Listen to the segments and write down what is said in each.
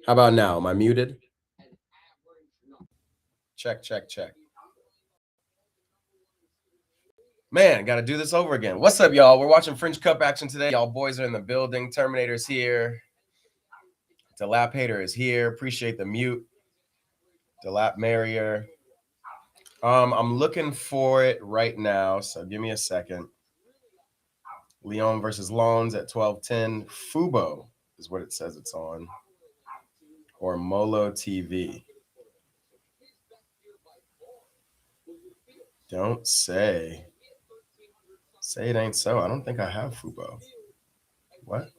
How about now? Am I muted? Check, check, check. Man, got to do this over again. What's up, y'all? We're watching French Cup action today. Y'all boys are in the building. Terminator's here. Delap Hater is here. Appreciate the mute. Delap Marrier. I'm looking for it right now, so give me a second. Lyon versus Lons at 12:10. Fubo is what it says it's on. Or Molo TV. Don't say. Say it ain't so. I don't think I have Fubo. What?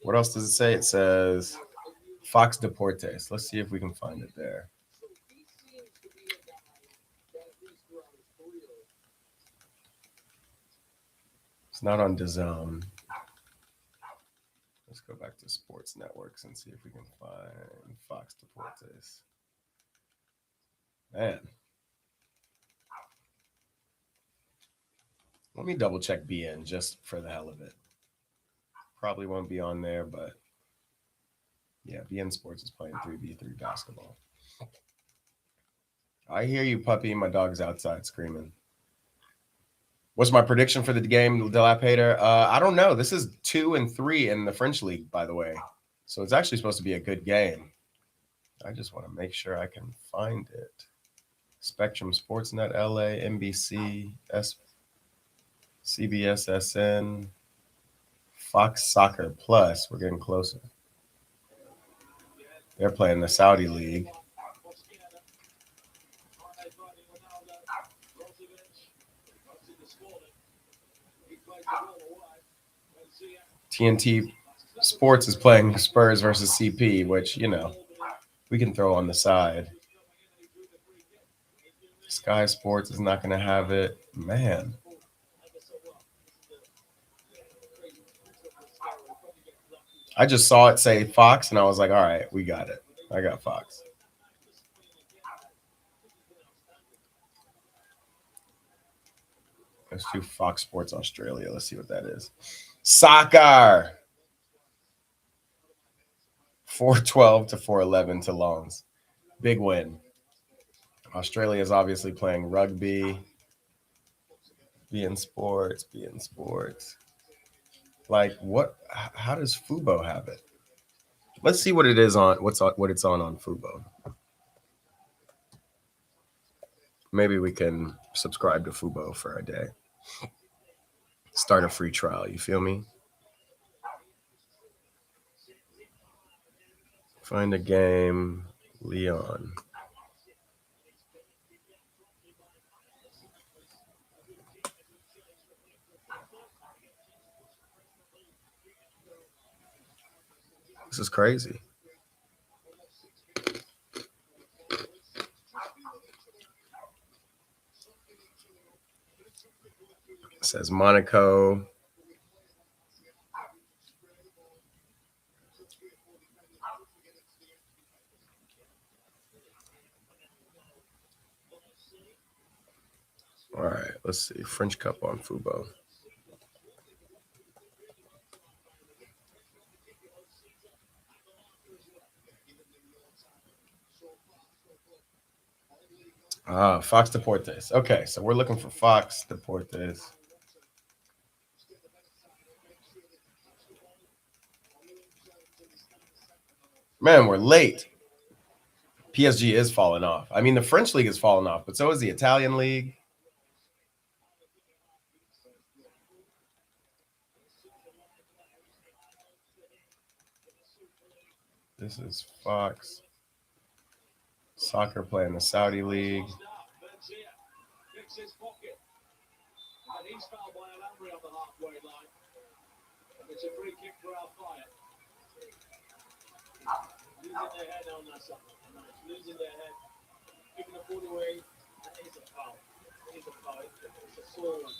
What else does it say? It says Fox Deportes. Let's see if we can find it there. It's not on DAZN. Let's go back to sports networks and see if we can find Fox Deportes. Man. Let me double check BN just for the hell of it. Probably won't be on there, but yeah, BN Sports is playing 3v3 basketball. I hear you, puppy. My dog's outside screaming. What's my prediction for the game, Dilapator? I don't know. This is 2 and 3 in the French League, by the way. So it's actually supposed to be a good game. I just want to make sure I can find it. Spectrum Sportsnet LA, NBC, CBS SN, Fox Soccer Plus. We're getting closer. They're playing the Saudi League. TNT Sports is playing Spurs versus CP, which, you know, we can throw on the side. Sky Sports is not going to have it. Man. I just saw it say Fox, and I was like, all right, we got it. I got Fox. Let's do Fox Sports Australia. Let's see what that is. Soccer. 412 to 411 to Longs. Big win. Australia is obviously playing rugby. BN Sports. Like what? How does Fubo have it? Let's see what it is on. What it's on Fubo. Maybe we can subscribe to Fubo for a day. Start a free trial. You feel me? Find a game. Lyon. This is crazy. It says Monaco. All right, let's see. French Cup on Fubo. Fox Deportes. Okay, so we're looking for Fox Deportes. Man, we're late. PSG is falling off. I mean, the French league is falling off, but so is the Italian league. This is Fox. Soccer playing the Saudi league. It's a free kick for our fire. Losing their head on that side. Losing their head. Giving the ball away. That is a foul. It is a foul. It's a sore one.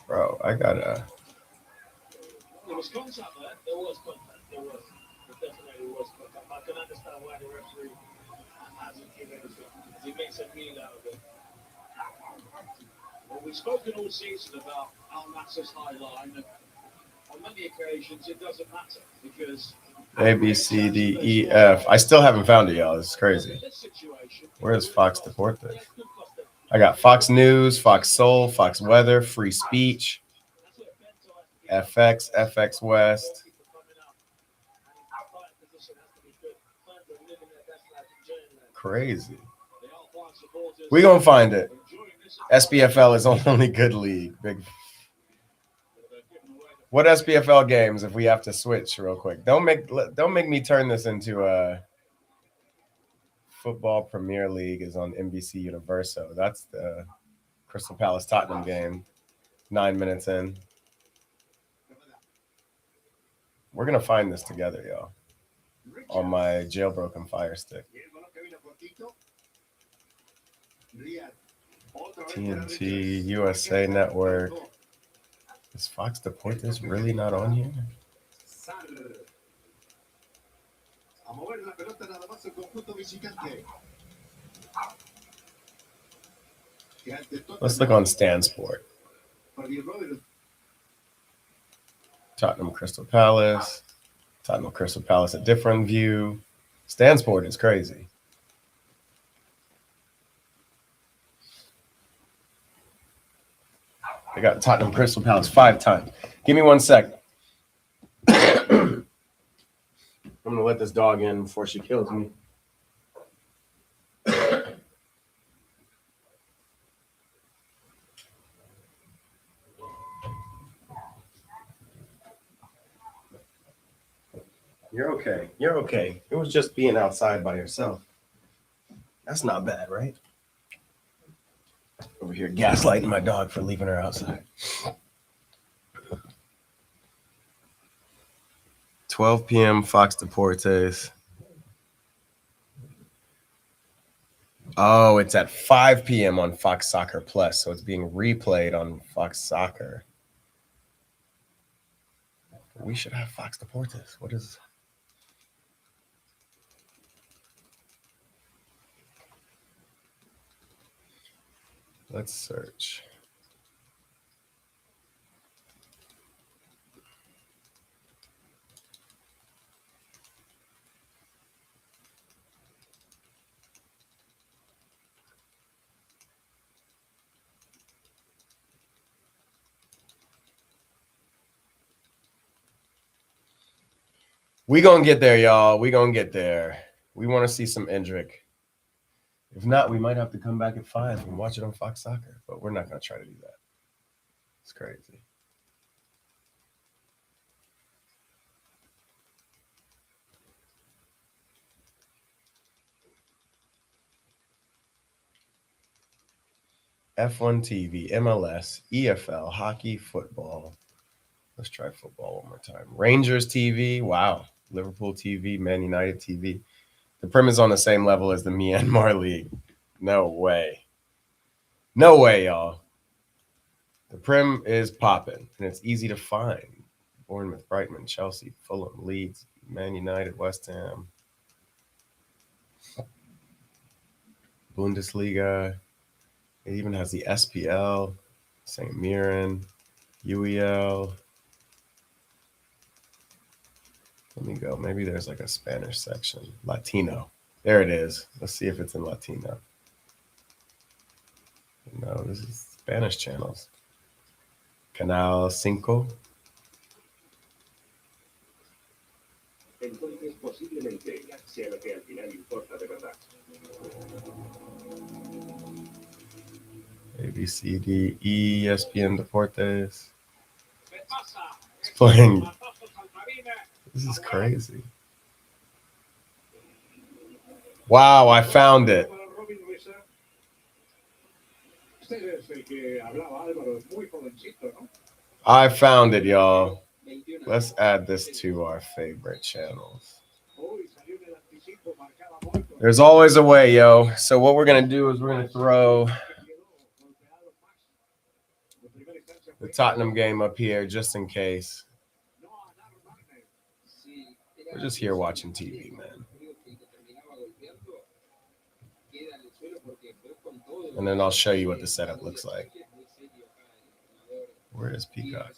Bro, I gotta. There was contact there. There was contact. There definitely was contact. I can understand why the referee hasn't given anything. He makes a meal out of it. Well, we've spoken all season about Al Nassr's high line. A, B, C, D, E, F. I still haven't found it, y'all. This is crazy. Where is Fox Deportes? I got Fox News, Fox Soul, Fox Weather, Free Speech, FX, FX West. Crazy. We gonna find it. SPFL is only good league. Big. What SPFL games if we have to switch real quick? Don't make me turn this into a Football Premier League is on NBC Universo. That's the Crystal Palace Tottenham game. 9 minutes in. We're gonna find this together, y'all. On my jailbroken Fire Stick. TNT, USA Network. Is Fox Deportes really not on here? Let's look on Stan Sport. Tottenham Crystal Palace. Tottenham Crystal Palace, a different view. Stan Sport is crazy. I got Tottenham Crystal Palace 5 times. Give me 1 sec. I'm going to let this dog in before she kills me. You're okay. You're okay. It was just being outside by yourself. That's not bad, right? Over here gaslighting my dog for leaving her outside. 12 p.m. Fox Deportes. Oh, it's at 5 p.m. on Fox Soccer Plus, so it's being replayed on Fox Soccer. We should have Fox Deportes. What is... Let's search. We gonna get there, y'all. We gonna get there. We want to see some Endrick. If not, we might have to come back at 5 and watch it on Fox Soccer. But we're not gonna try to do that. It's crazy. F1 TV, MLS, EFL, hockey, football. Let's try football one more time. Rangers TV. Wow. Liverpool TV, Man United TV. The Prim is on the same level as the Myanmar League. No way. No way, y'all. The Prim is popping, and it's easy to find. Bournemouth, Brighton, Chelsea, Fulham, Leeds, Man United, West Ham. Bundesliga. It even has the SPL, St. Mirren, UEL. Let me go. Maybe there's like a Spanish section. Latino. There it is. Let's see if it's in Latino. No, this is Spanish channels. Canal 5. Entonces posiblemente sea lo que al final importa de verdad. A, B, C, D, E, ESPN Deportes. It's playing. This is crazy. Wow, I found it. I found it, y'all. Let's add this to our favorite channels. There's always a way, yo. So what we're going to do is we're going to throw the Tottenham game up here just in case. We're just here watching TV, man. And then I'll show you what the setup looks like. Where is Peacock?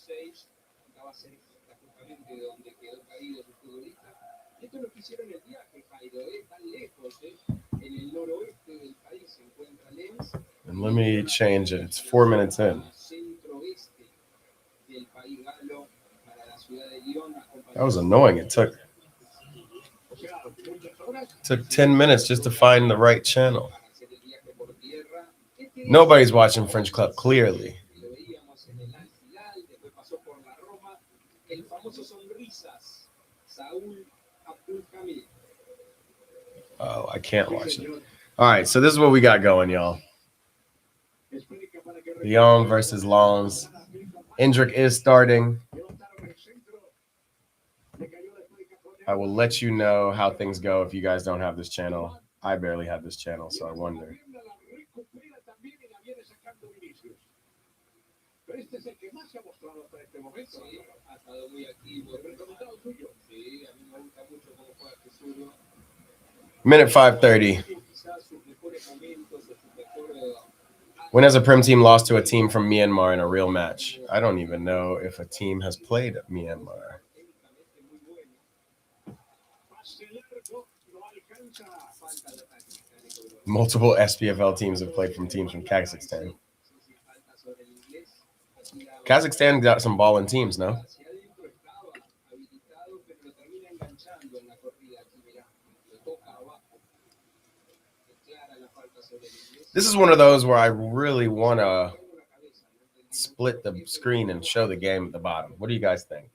And let me change it. It's 4 minutes in. That was annoying. It took 10 minutes just to find the right channel. Nobody's watching French Club, clearly. Oh, I can't watch it. All right, so this is what we got going, y'all. Lyon versus Lens. Endrick is starting. I will let you know how things go if you guys don't have this channel. I barely have this channel, so I wonder. Minute 5:30. When has a Prem team lost to a team from Myanmar in a real match? I don't even know if a team has played Myanmar. Multiple SPFL teams have played from teams from Kazakhstan. Kazakhstan got some balling teams, no? This is one of those where I really want to split the screen and show the game at the bottom. What do you guys think?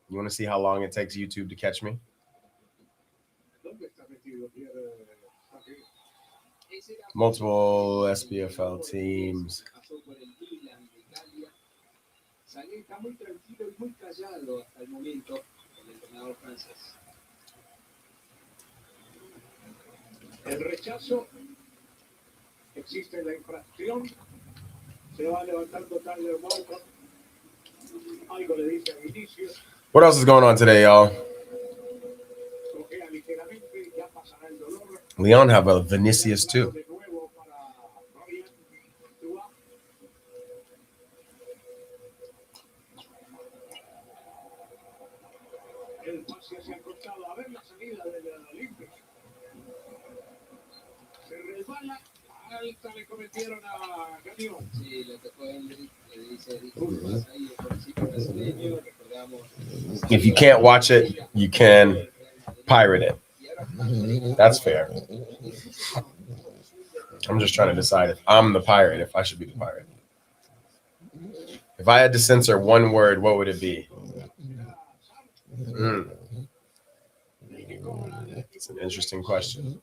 You want to see how long it takes YouTube to catch me? Multiple SPFL teams. El rechazo, existe la infracción, se va a levantar total de Walcott. Algo le dice a Vinicius. What else is going on today, y'all? Lyon have a Vinicius too. El pase hacia el costado, a ver la salida de la Ligue. Se resbala, alta le cometieron a Lyon. Sí, le tocó a Endrick, le dice disculpas ahí el principio brasileño, recordamos. If you can't watch it, you can pirate it. That's fair. I'm just trying to decide if I'm the pirate, if I should be the pirate. If I had to censor one word, what would it be? It's an interesting question.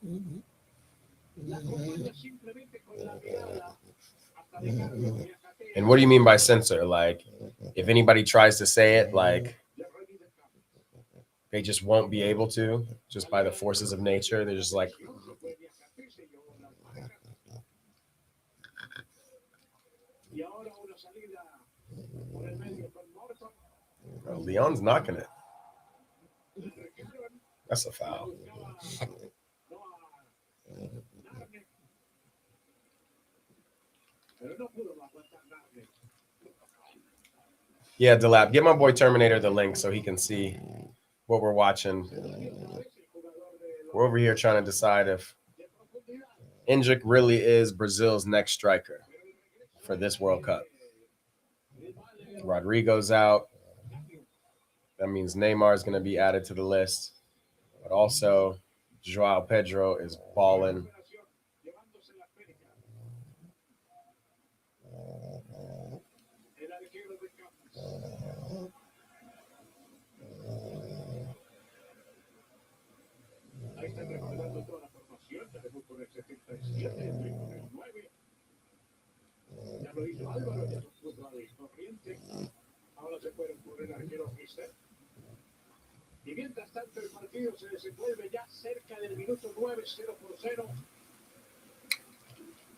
And what do you mean by censor? Like, if anybody tries to say it, like, they just won't be able to, just by the forces of nature. They're just like, oh, Leon's knocking it. That's a foul. Yeah, Delap, get my boy Terminator the link so he can see what we're watching. We're over here trying to decide if Endrick really is Brazil's next striker for this World Cup. Rodrigo's out. That means Neymar is going to be added to the list. But also, Joao Pedro is balling. Y mientras tanto el partido se desenvuelve ya cerca del minuto 9, 0-0.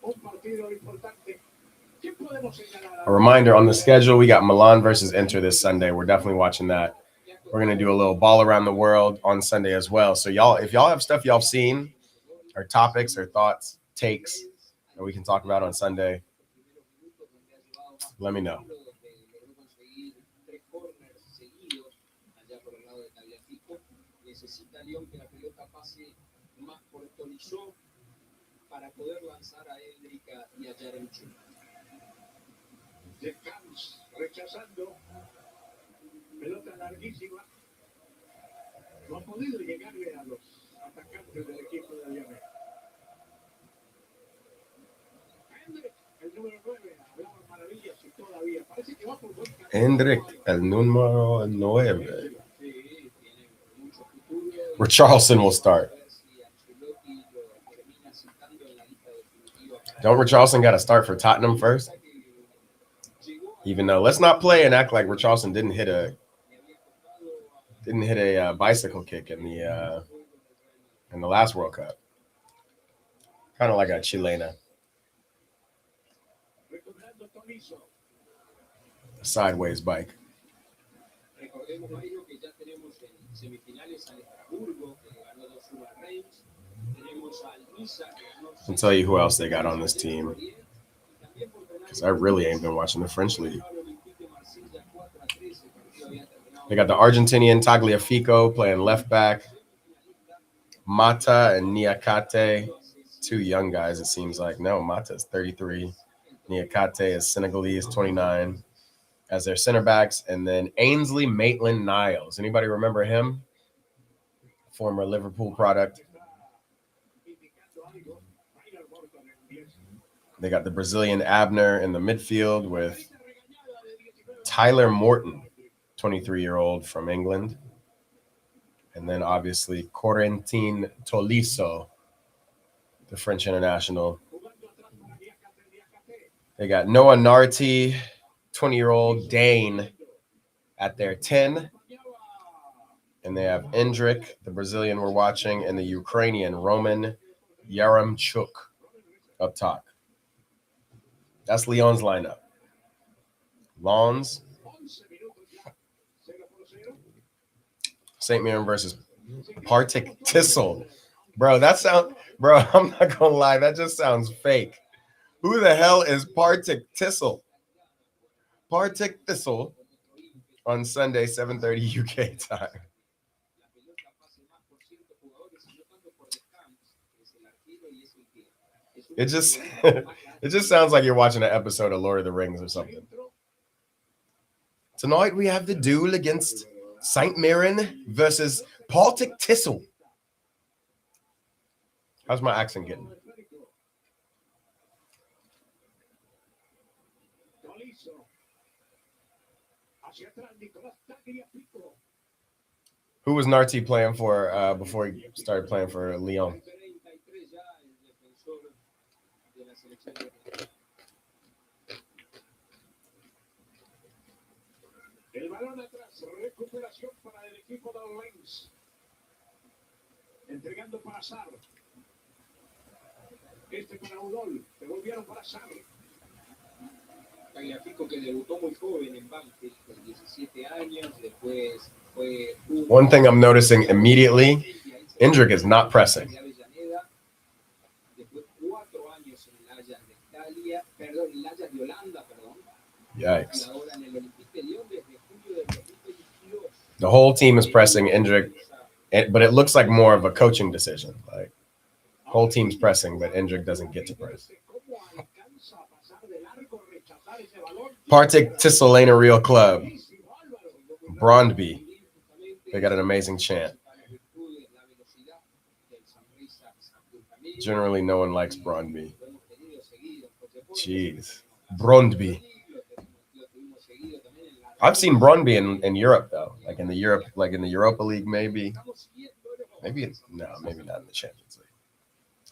Un partido importante. A reminder on the schedule, we got Milan versus Inter this Sunday. We're definitely watching that. We're going to do a little ball around the world on Sunday as well. So y'all, if y'all have stuff y'all have seen or topics or thoughts, takes that we can talk about on Sunday, let me know. Lyon que la pelota pase más por Tolisso para poder lanzar a Endrick y a Yaremchuk. De Camps rechazando, pelota larguísima, no ha podido llegarle a los atacantes del equipo de Lyon. Endrick, el número 9, hablaba maravillas y todavía parece que va por buen camino. Endrick, el número 9. Richarlison will start. Don't Richarlison got to start for Tottenham first? Even though, let's not play and act like Richarlison didn't hit a bicycle kick in the last World Cup. Kind of like a chilena. A sideways bike. I'll tell you who else they got on this team, because I really ain't been watching the French league. They got the Argentinian Tagliafico playing left back. Mata and Niakate, two young guys, it seems like. No, Mata's 33. Niakate is Senegalese, 29, as their center backs. And then Ainsley Maitland-Niles. Anybody remember him? Former Liverpool product. They got the Brazilian Abner in the midfield with Tyler Morton, 23-year-old from England. And then obviously Corentin Tolisso, the French international. They got Noah Narty, 20-year-old Dane, at their 10. And they have Endrick, the Brazilian we're watching, and the Ukrainian Roman Yaremchuk up top. That's Lyon's lineup. Lons, St. Mirren versus Partick Thistle. Bro, I'm not gonna lie, that just sounds fake. Who the hell is Partick Thistle? Partick Thistle on Sunday, 7:30 UK time. It just it just sounds like you're watching an episode of Lord of the Rings or something. Tonight we have the duel against St. Mirren versus Partick Thistle. How's my accent getting? Who was Narty playing for before he started playing for Lyon? El balón atrás, recuperación para el equipo de Lens. Entregando para Sar. Este para Udol, devolvieron para Sar. Tagliafico que debutó muy joven en Banfield, con 17 años, después fue... One thing I'm noticing immediately, Endrick is not pressing. Después 4 años en el Lyon de Italia, perdón, el Lyon de Holanda, perdón. Yikes. Y ahora en el Olympique de Lyon desde julio del 2022. The whole team is pressing Endrick, but it looks like more of a coaching decision. Like, whole team's pressing, but Endrick doesn't get to press. Partick Thistle ain't a real club. Brondby. They got an amazing chant. Generally, no one likes Brondby. Jeez. Brondby. I've seen Brondby in Europe though, like in the Europa League, maybe not in the Champions League.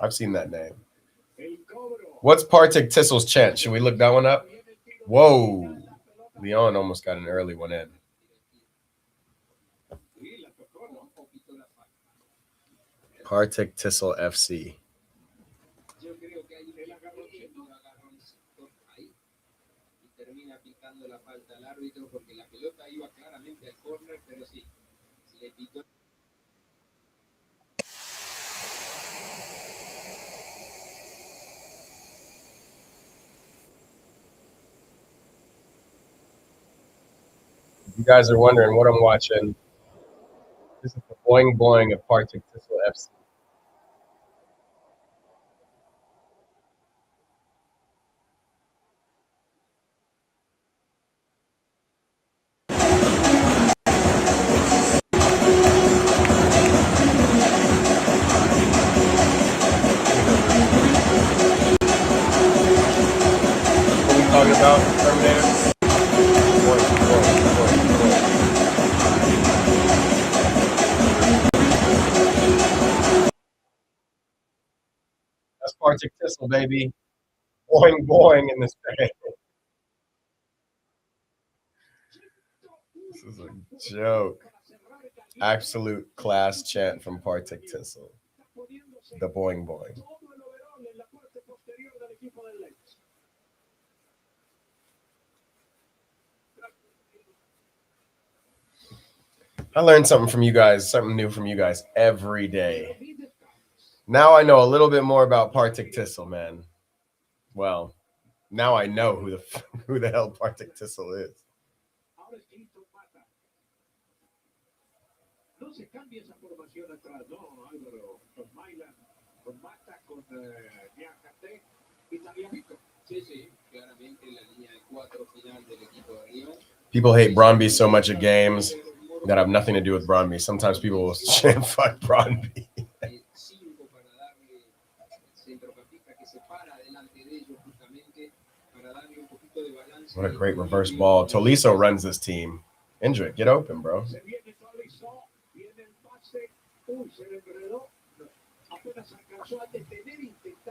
I've seen that name. What's Partick Thistle's chant? Should we look that one up? Whoa, Lyon almost got an early one in. Partick Thistle FC. You guys are wondering what I'm watching. Boing boing of Partick Thistle FC. What we talking about, Terminator? Boing, boing, boing, boing. That's Partick Thistle, baby. Boing boing in this thing. This is a joke. Absolute class chant from Partick Thistle. The boing boing. I learned something from you guys, something new from you guys every day. Now I know a little bit more about Partick Thistle, man. Well, now I know who the hell Partick Thistle is. No se cambia esa formación atrás, ¿no, Álvaro? Con Mailand, con Mata, con Niakate y Tagliafico. Sí, claramente la línea de 4 final del equipo de Lyon. People hate Brøndby so much at games that have nothing to do with Brøndby. Sometimes people will chant fuck Brøndby. What a great reverse ball. Tolisso runs this team. Endrick, get open, bro.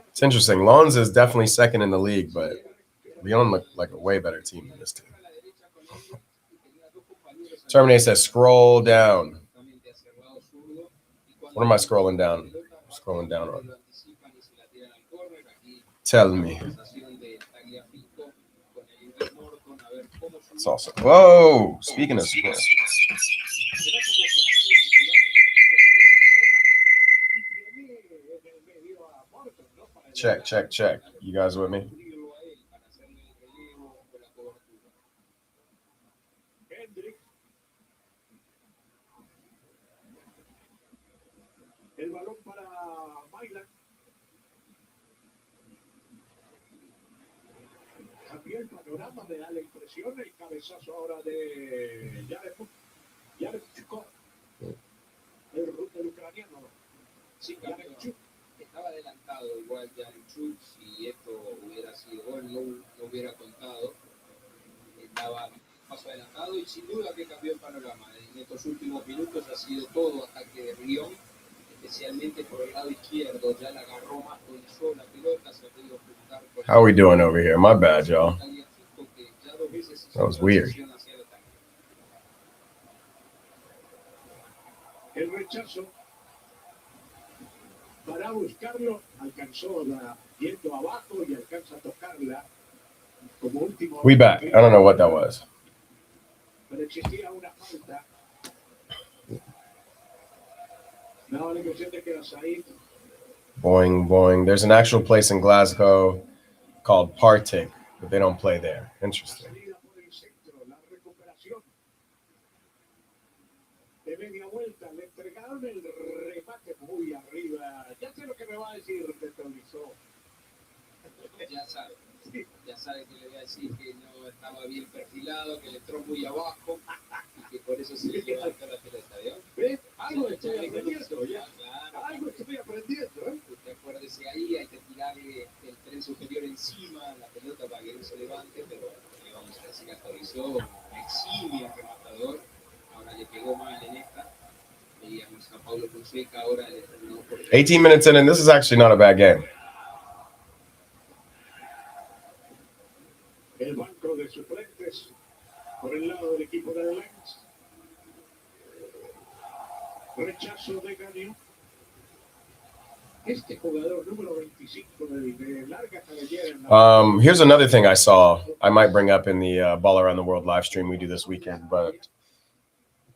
It's interesting. Lyons is definitely second in the league, but Lyon look like a way better team than this team. Terminator says scroll down. What am I scrolling down? Scrolling down on. Tell me. It's awesome. Whoa! Speaking of scroll. Check. You guys with me? Endrick. El balón para Mailand. Cambió el panorama, me da la impresión. El cabezazo ahora de Yaremchuk. El ucraniano. Sí, Yaremchuk. Estaba adelantado igual Yaremchuk. Si esto hubiera sido gol, no hubiera contado. Estaba paso adelantado y sin duda que cambió el panorama. En estos últimos minutos ha sido todo ataque de Lyon, especialmente por el lado izquierdo. Ya la agarró más Tolisso, la pelota se ha podido juntar. How are we doing over here? My bad, y'all. That was weird. El rechazo para buscarlo, alcanzó yendo abajo y alcanza a tocarla como último. We back. I don't know what that was. Pero existía una falta. No, la impresión de que Said. Boing. There's an actual place in Glasgow called Partick, but they don't play there. Interesting. La recuperación de media vuelta, le entregaron el remate muy arriba. Ya sé lo que me va a decir de Tolisso. Ya sabe que le voy a decir que no estaba bien perfilado, que le entró muy abajo y que por eso se le levanta la pelota, ¿vio? ¿Ves? Algo estoy aprendiendo, ya. Claro, algo estoy aprendiendo, ¿eh? Usted acuérdese ahí, hay que tirarle el tren superior encima, la pelota para que no se levante, pero le vamos a decir a Tolisso, eximio rematador, ahora le pegó mal en esta. Veíamos a Paulo Fonseca, ahora le terminó por... 18 minutes in, and this is actually not a bad game. El banco de suplentes por el lado del equipo de Lens. Rechazo de Gagnon. Este jugador número 25 de larga cabellera. Here's another thing I saw. I might bring up in the Ball Around the World live stream we do this weekend, but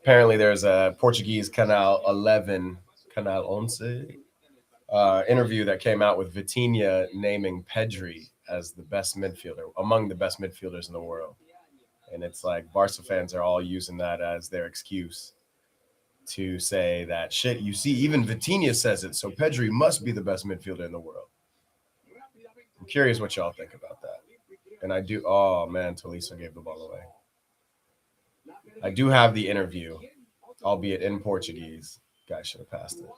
apparently there's a Portuguese Canal 11 interview that came out with Vitinha naming Pedri as the best midfielder, among the best midfielders in the world. And it's like Barca fans are all using that as their excuse to say that shit. You see, even Vitinha says it, so Pedri must be the best midfielder in the world. I'm curious what y'all think about that. And I do. Oh man, Tolisso gave the ball away. I do have the interview, albeit in Portuguese. Guy should have passed it.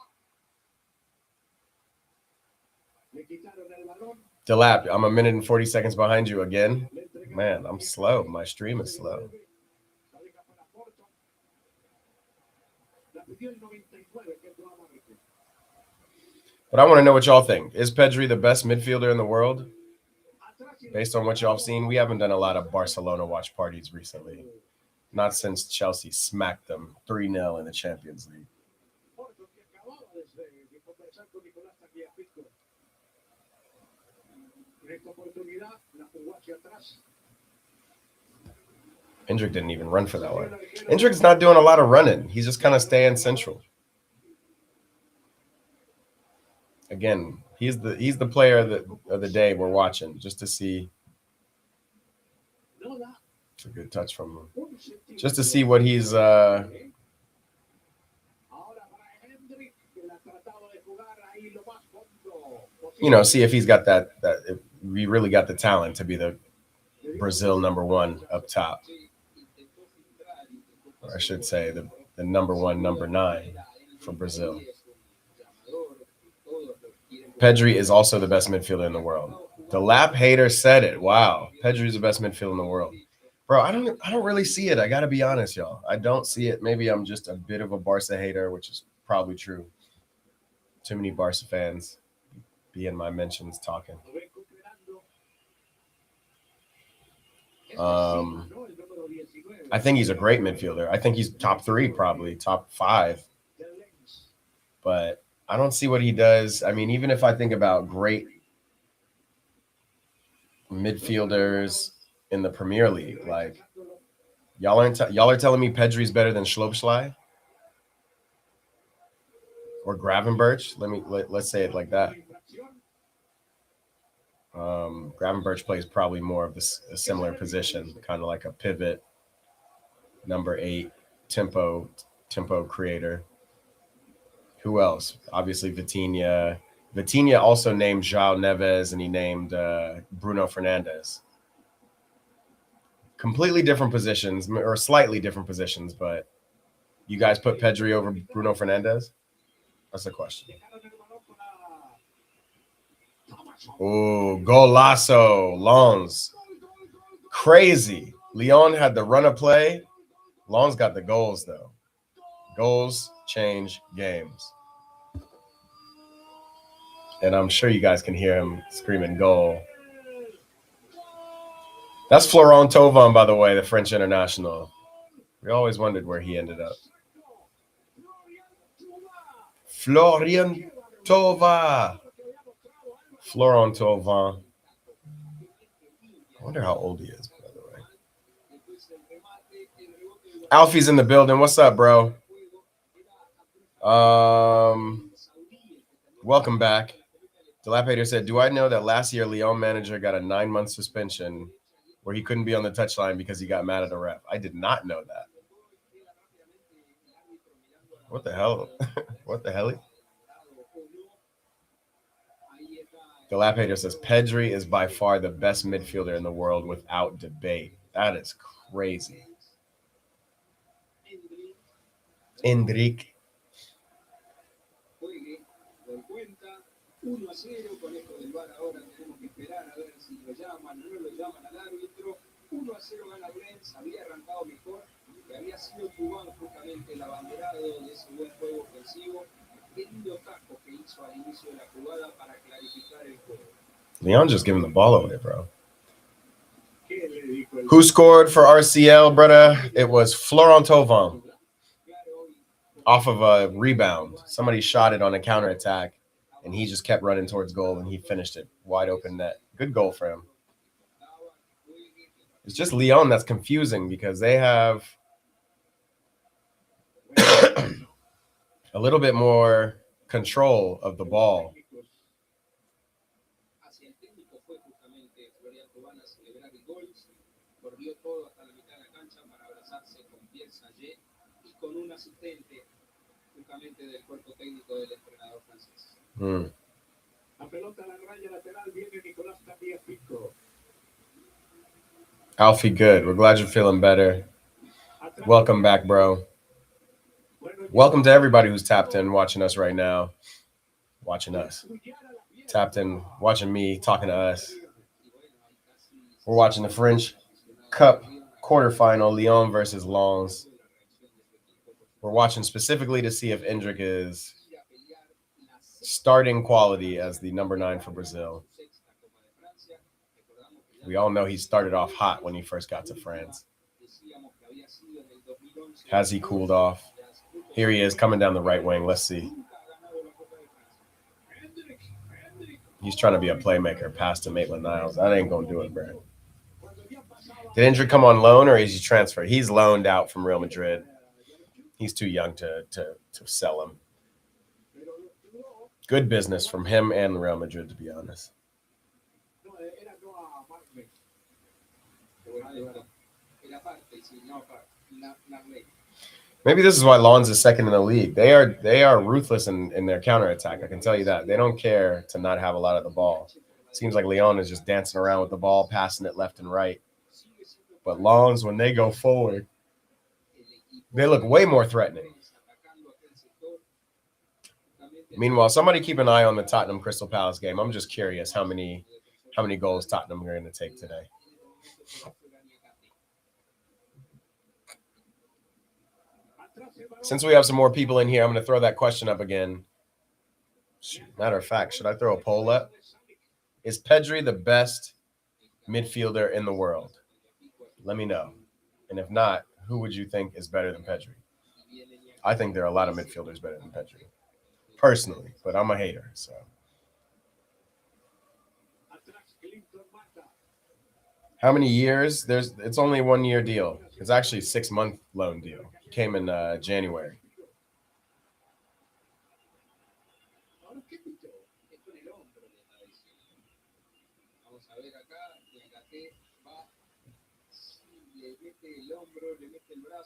Delap, I'm a minute and 40 seconds behind you again. Man, I'm slow. My stream is slow. But I want to know what y'all think. Is Pedri the best midfielder in the world? Based on what y'all have seen, we haven't done a lot of Barcelona watch parties recently. Not since Chelsea smacked them 3-0 in the Champions League. Endrick didn't even run for that one. Endrick's not doing a lot of running. He's just kind of staying central. Again, he's the player of the day we're watching, just to see. It's a good touch from him. Just to see what he's see if he's got that if we really got the talent to be the Brazil #1 up top. Or I should say the number 1, number 9 for Brazil. Pedri is also the best midfielder in the world. The lap hater said it. Wow, Pedri's the best midfielder in the world. Bro, I don't really see it. I got to be honest, y'all. I don't see it. Maybe I'm just a bit of a Barca hater, which is probably true. Too many Barca fans be in my mentions talking. I think he's a great midfielder. I think he's top 3, probably top 5. But I don't see what he does. I mean, even if I think about great midfielders in the Premier League, like y'all are telling me Pedri's better than Schlobschlei or Gravenberch. Let's say it like that. Gravenberch plays probably more of a similar position, kind of like a pivot, number 8, tempo creator. Who else? Obviously, Vitinha. Vitinha also named João Neves, and he named Bruno Fernandes. Completely different positions, or slightly different positions, but you guys put Pedri over Bruno Fernandes? That's the question. Oh, golazo, Lons. Crazy. Lyon had the run of play. Lons got the goals, though. Goals change games. And I'm sure you guys can hear him screaming goal. That's Florent Thauvin, by the way, the French international. We always wondered where he ended up. Florent Thauvin. Florent Thauvin. I wonder how old he is, by the way. Alfie's in the building. What's up, bro? Welcome back. Dilapator said, do I know that last year Lyon manager got a 9-month suspension where he couldn't be on the touchline because he got mad at a ref? I did not know that. What the hell? What the hell? Dilapator says, Pedri is by far the best midfielder in the world without debate. That is crazy. Endrick. 1-0 con esto del VAR ahora tenemos que esperar a ver si lo llaman o no lo llaman al árbitro. 1-0 gana Lens, había arrancado mejor, que había sido Cubano justamente el abanderado de ese buen juego ofensivo. Qué lindo taco que hizo al inicio de la jugada para clarificar el juego. Lyon just giving the ball away, bro. Who scored for RCL, brother? It was Florent Thauvin. Off of a rebound. Somebody shot it on a counterattack, and he just kept running towards goal, and he finished it. Wide open net. Good goal for him. It's just Lyon that's confusing because they have a little bit more control of the ball. justamente del cuerpo técnico del entrenador francés. La pelota a la raya lateral, viene Nicolás Tagliafico. Alfie, good. We're glad you're feeling better. Welcome back, bro. Welcome to everybody who's tapped in, watching us right now. Watching us. Tapped in, watching me, talking to us. We're watching the French Cup quarterfinal, Lyon versus Lens. We're watching specifically to see if Endrick is starting quality as the number 9 for Brazil. We all know he started off hot when he first got to France. Has he cooled off? Here he is coming down the right wing. Let's see. He's trying to be a playmaker. Pass to Maitland-Niles. That ain't going to do it, bro. Did Endrick come on loan or is he transferred? He's loaned out from Real Madrid. He's too young to sell him. Good business from him and Real Madrid, to be honest. Maybe this is why Lens is second in the league. They are ruthless in their counterattack. I can tell you that. They don't care to not have a lot of the ball. Seems like Lyon is just dancing around with the ball, passing it left and right. But Lens, when they go forward, they look way more threatening. Meanwhile, somebody keep an eye on the Tottenham Crystal Palace game. I'm just curious how many goals Tottenham are going to take today. Since we have some more people in here, I'm going to throw that question up again. Matter of fact, should I throw a poll up? Is Pedri the best midfielder in the world? Let me know. And if not, who would you think is better than Pedri? I think there are a lot of midfielders better than Pedri, personally, but I'm a hater, so. How many years? It's only a 1 year deal. It's actually a 6-month loan deal. It came in January.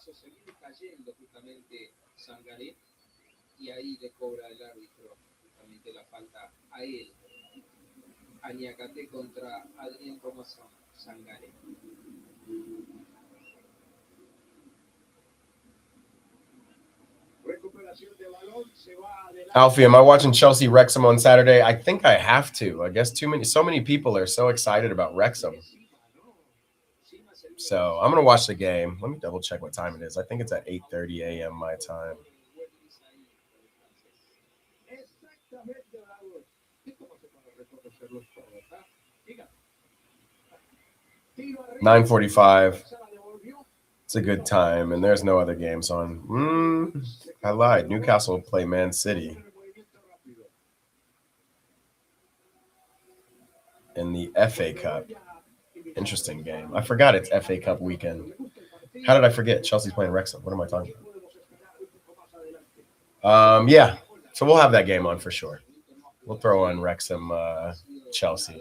Se viene cayendo justamente Sangaré y ahí le cobra el árbitro justamente la falta a él. Añacate contra Adrien Thomas Sangaré. Alfie, am I watching Chelsea Wrexham on Saturday? I think I have to. I guess so many people are so excited about Wrexham. So I'm going to watch the game. Let me double check what time it is. I think it's at 8:30 a.m. my time. 9:45. It's a good time, and there's no other games on. I lied. Newcastle play Man City in the FA Cup. Interesting game. I forgot it's FA Cup weekend. How did I forget? Chelsea's playing Wrexham. What am I talking about? Yeah. So we'll have that game on for sure. We'll throw on Wrexham, Chelsea.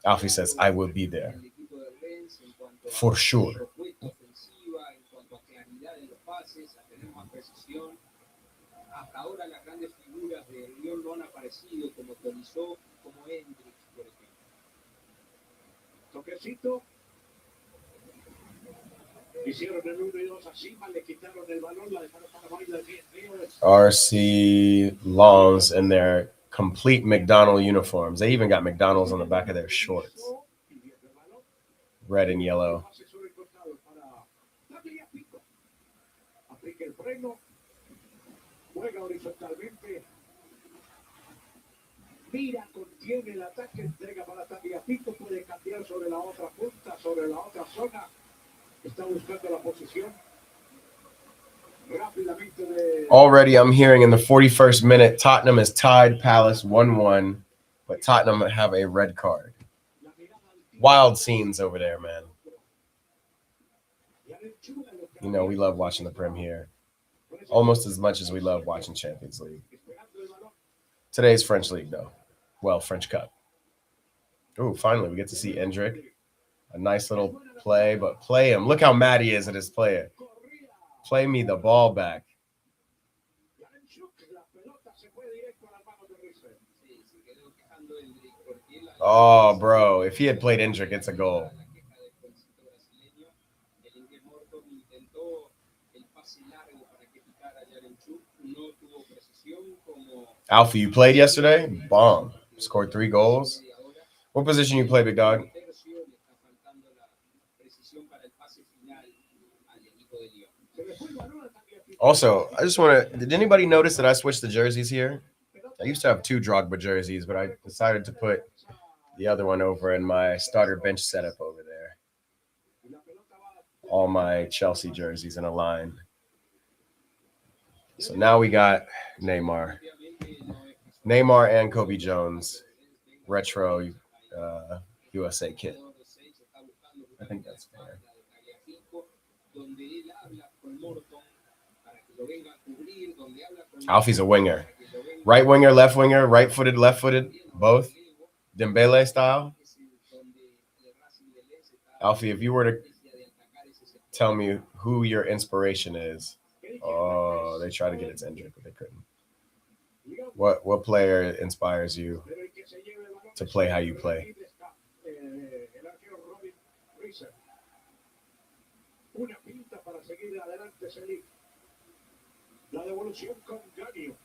Alfie says, I will be there. For sure. Hasta ahora las grandes figuras de Lyon no han aparecido como Tolisso, como Endrick, por ejemplo. Toquecito. Hicieron el 1 y 2 así, le quitaron el balón, la dejaron para bailar bien. RC Lens in their complete McDonald's uniforms. They even got McDonald's on the back of their shorts. Red and yellow. Juega horizontalmente. Mira, contiene el ataque, entrega para Tagliafico, puede cambiar sobre la otra punta, sobre la otra zona. Está buscando la posición. Rápidamente de... Already, I'm hearing in the 41st minute, Tottenham has tied Palace 1-1, but Tottenham have a red card. Wild scenes over there, man. You know, we love watching the Prem here. Almost as much as we love watching Champions League. Today's French League, though. Well, French Cup. Ooh, finally, we get to see Endrick. A nice little play, but play him. Look how mad he is at his player. Play me the ball back. Oh, bro. If he had played Endrick, it's a goal. Alfie, you played yesterday? Bomb. Scored 3 goals. What position you play, big dog? Also, I just want to. Did anybody notice that I switched the jerseys here? I used to have 2 Drogba jerseys, but I decided to put the other one over in my starter bench setup over there. All my Chelsea jerseys in a line. So now we got Neymar. Neymar and Kobe Jones. Retro USA kit. I think that's fair. Alfie's a winger. Right winger, left winger, right-footed, left-footed, both. Dembele style. Alfie, if you were to tell me who your inspiration is. Oh, they tried to get it to Endrick, but they couldn't. What player inspires you to play how you play? Una pinta para seguir adelante ese Ligue. La devolución con Gagio.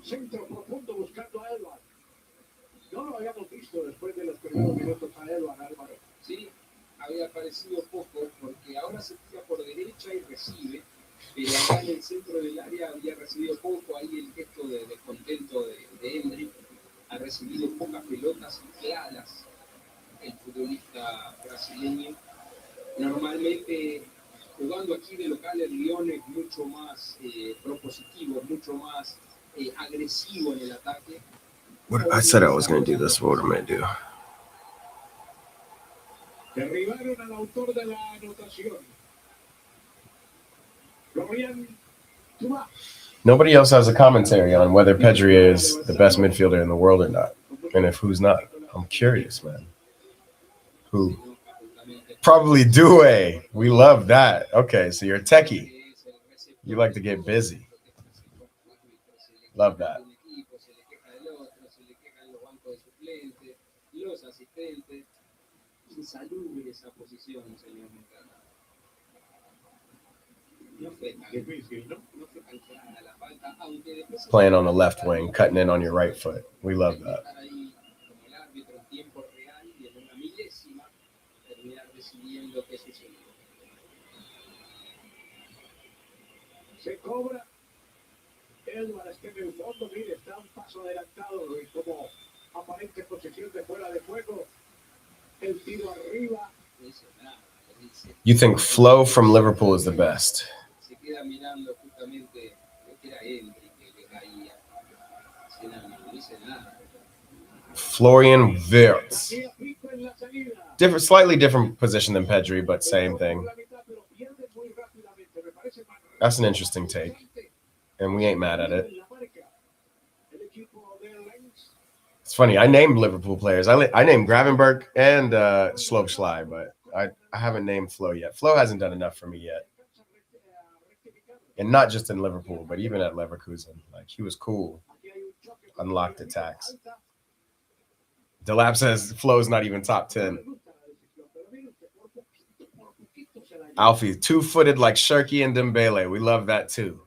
Centro profundo buscando a Edward. No lo habíamos visto después de los primeros minutos a Edward, Álvaro. Sí, había aparecido poco porque ahora se tira por derecha y recibe, pero acá en el centro del área había recibido poco. Ahí el gesto de descontento de Endrick. Ha recibido pocas pelotas claras el futbolista brasileño. Normalmente jugando aquí de local el Lyon es mucho más propositivo, mucho más agresivo en el ataque. I said I was going to do this. What am I going to do? Derribaron al autor de la anotación. Florian Tuma. Nobody else has a commentary on whether Pedri is the best midfielder in the world or not. And if who's not. I'm curious, man. Who? Probably Due. We love that. Okay, so you're a techie. You like to get busy. Love that. Playing on the left wing, cutting in on your right foot. We love that. Se cobra. Edward está en el fondo, mire, está un paso adelantado como aparente posesión de fuera de juego. El tiro arriba. You think Flo from Liverpool is the best? Florian Wirtz. Slightly different position than Pedri, but same thing. That's an interesting take, and we ain't mad at it. It's funny. I named Liverpool players. I named Gravenberch and Slopesly, but I haven't named Flo yet. Flo hasn't done enough for me yet, and not just in Liverpool, but even at Leverkusen. Like, he was cool. Unlocked attacks. Delap says Flo's not even top 10. Alfie, 2-footed like Shirky and Dembele. We love that too.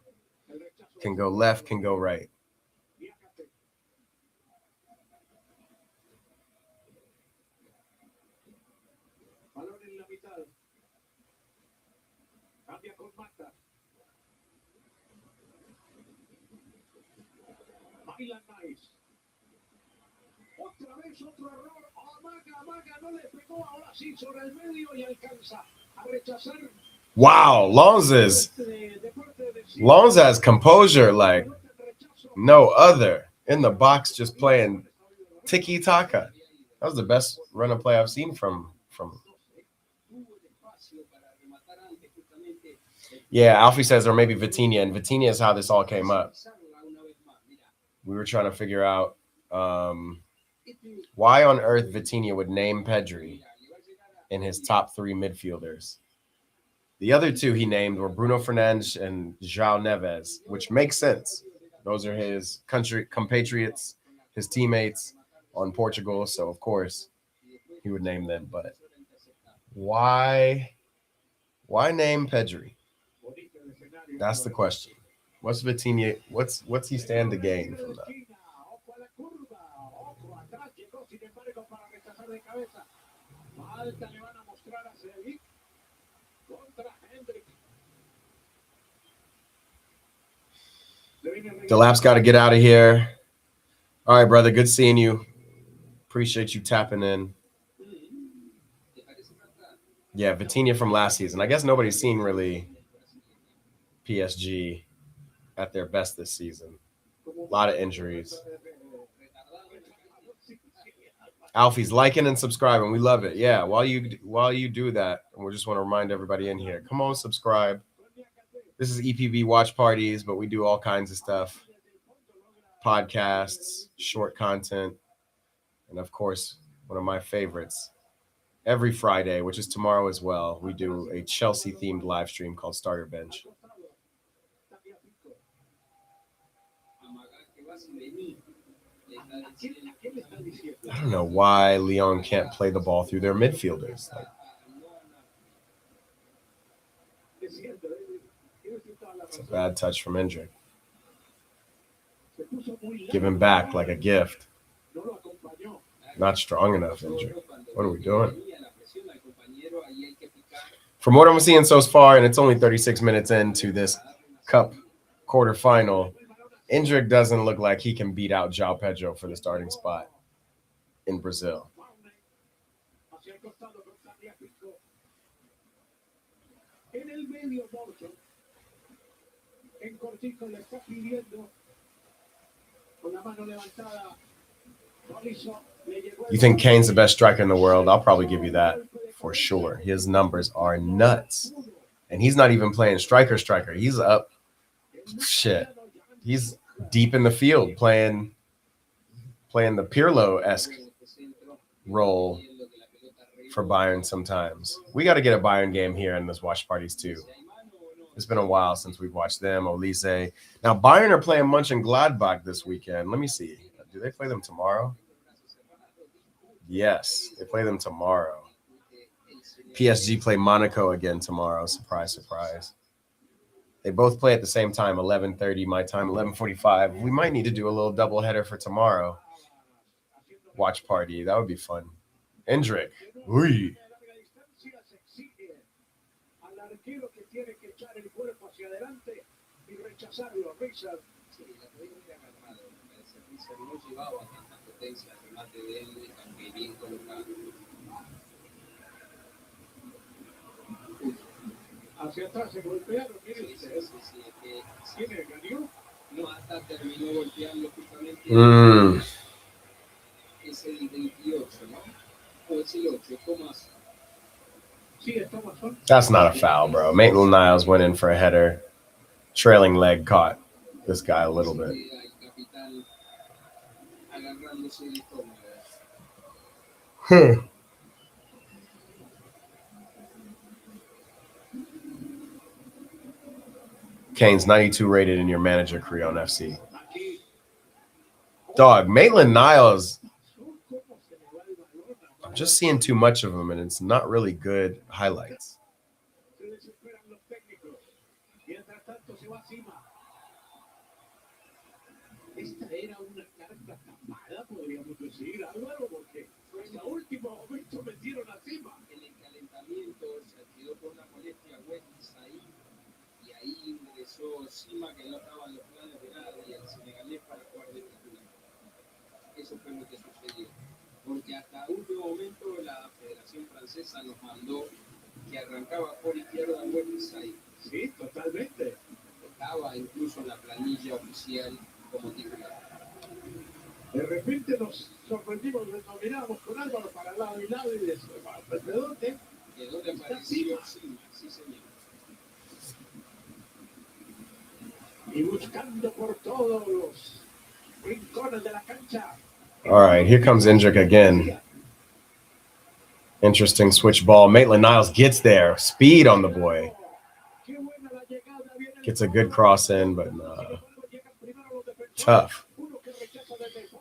Can go left, can go right. Otra vez otro error. Amaga, no le pegó. Ahora sí sobre el medio y alcanza a rechazar. Wow, Lonza has composure like no other. In the box, just playing tiki-taka. That was the best run of play I've seen from. Yeah, Alfie says, or maybe Vitinha, and Vitinha is how this all came up. We were trying to figure out why on earth Vitinha would name Pedri in his top 3 midfielders. The other 2 he named were Bruno Fernandes and João Neves, which makes sense. Those are his country compatriots, his teammates on Portugal. So of course he would name them. But why name Pedri? That's the question. What's Vitinha? What's he stand to gain from that? The lap's got to get out of here. All right, brother. Good seeing you. Appreciate you tapping in. Yeah, Vitinha from last season. I guess nobody's seen really PSG at their best this season. A lot of injuries. Alfie's liking and subscribing. We love it. Yeah, while you do that, we just want to remind everybody in here, come on, subscribe. This is EPB Watch Parties, but we do all kinds of stuff. Podcasts, short content, and of course, one of my favorites, every Friday, which is tomorrow as well, we do a Chelsea-themed live stream called Starter Bench. I don't know why Lyon can't play the ball through their midfielders. Like, it's a bad touch from Endrick. Giving back like a gift. Not strong enough, Endrick. What are we doing? From what I'm seeing so far, and it's only 36 minutes into this Cup quarterfinal, Endrick doesn't look like he can beat out João Pedro for the starting spot in Brazil. You think Kane's the best striker in the world? I'll probably give you that for sure. His numbers are nuts. And he's not even playing striker. He's up. Shit. He's deep in the field playing the Pirlo-esque role for Bayern sometimes. We got to get a Bayern game here in this watch parties too. It's been a while since we've watched them, Olise. Now, Bayern are playing Mönchengladbach this weekend. Let me see. Do they play them tomorrow? Yes, they play them tomorrow. PSG play Monaco again tomorrow. Surprise, surprise. They both play at the same time, 11:30 my time, 11:45. We might need to do a little doubleheader for tomorrow. Watch party. That would be fun. Endrick. Uy. Hacia atrás se golpearon, miren ustedes. ¿Quién es? ¿Ganó? No, hasta terminó golpeando justamente. Es el 28, ¿no? O es el 8, Thomas. Sí, es Thomas. That's not a foul, bro. Maitland-Niles went in for a header. Trailing leg caught this guy a little bit. Kane's 92 rated in your manager career on FC. Dog, Maitland-Niles, I'm just seeing too much of him, and it's not really good highlights. Sima, que no estaba en los planes de nadie, el senegalés para jugar de titular. Eso fue lo que sucedió. Porque hasta último momento la Federación Francesa nos mandó que arrancaba por izquierda Wesley. Sí, totalmente. Estaba incluso en la planilla oficial como titular. De repente nos sorprendimos, nos dominábamos con Álvaro para lado y lado y de dónde. ¿De dónde apareció Sima? Sí, señor. Y buscando por todos los rincones de la cancha. All right, here comes Endrick again. Interesting switch ball. Maitland-Niles gets there. Speed on the boy. Gets a good cross in, but nah. Tough.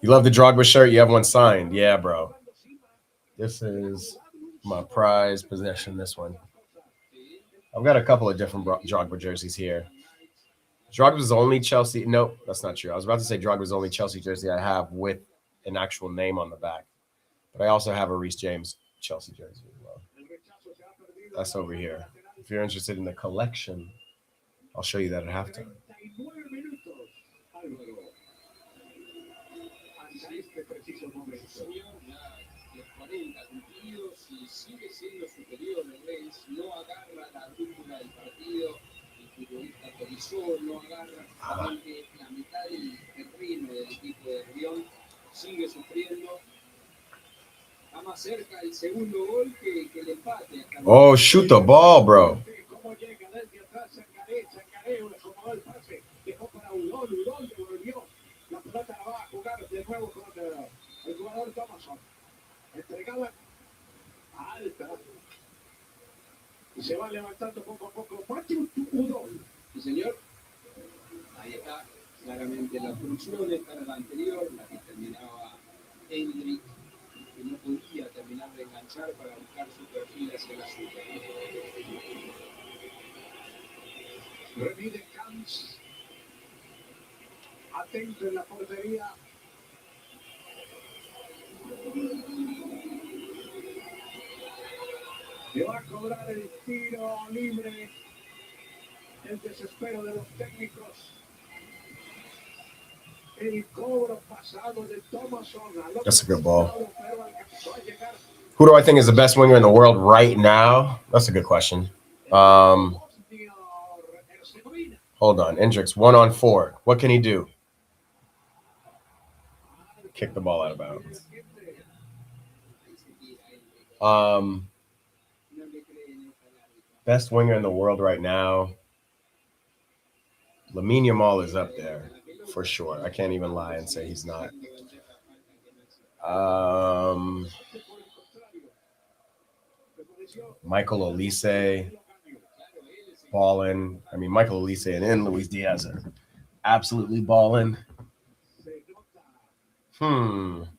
You love the Drogba shirt? You have one signed. Yeah, bro. This is my prized possession, this one. I've got a couple of different Drogba jerseys here. Drogba's the only Chelsea. No, that's not true. I was about to say Drogba's the only Chelsea jersey I have with an actual name on the back. But I also have a Reece James Chelsea jersey as well. That's over here. If you're interested in the collection, I'll show you that at halftime. No agarra realmente la mitad del terreno del equipo de Lyon, sigue sufriendo. Está más cerca el segundo gol que el empate. Oh, shoot the ball, bro. Cómo llega desde atrás, Sangaré, acomodó el pase, dejó para Udol devolvió. La pelota la va a jugar de nuevo con el jugador Thomason. Entregada alta. Y se va levantando poco a poco. Udol. Sí, señor. Ahí está, claramente la función esta era la anterior, la que terminaba Endrick, que no podía terminar de enganchar para buscar su perfil hacia la suya. Remide Camps. Atento en la portería. Le va a cobrar el tiro libre. El desespero de los técnicos. El cobro pasado de Thomason. That's a good ball. Who do I think is the best winger in the world right now? That's a good question. Hold on. Endrick's 1-on-4. What can he do? Kick the ball out of bounds. Best winger in the world right now. Lamine Yamal is up there for sure. I can't even lie and say he's not. Michael Olise, balling. I mean, Michael Olise and Luis Diaz are absolutely balling. Am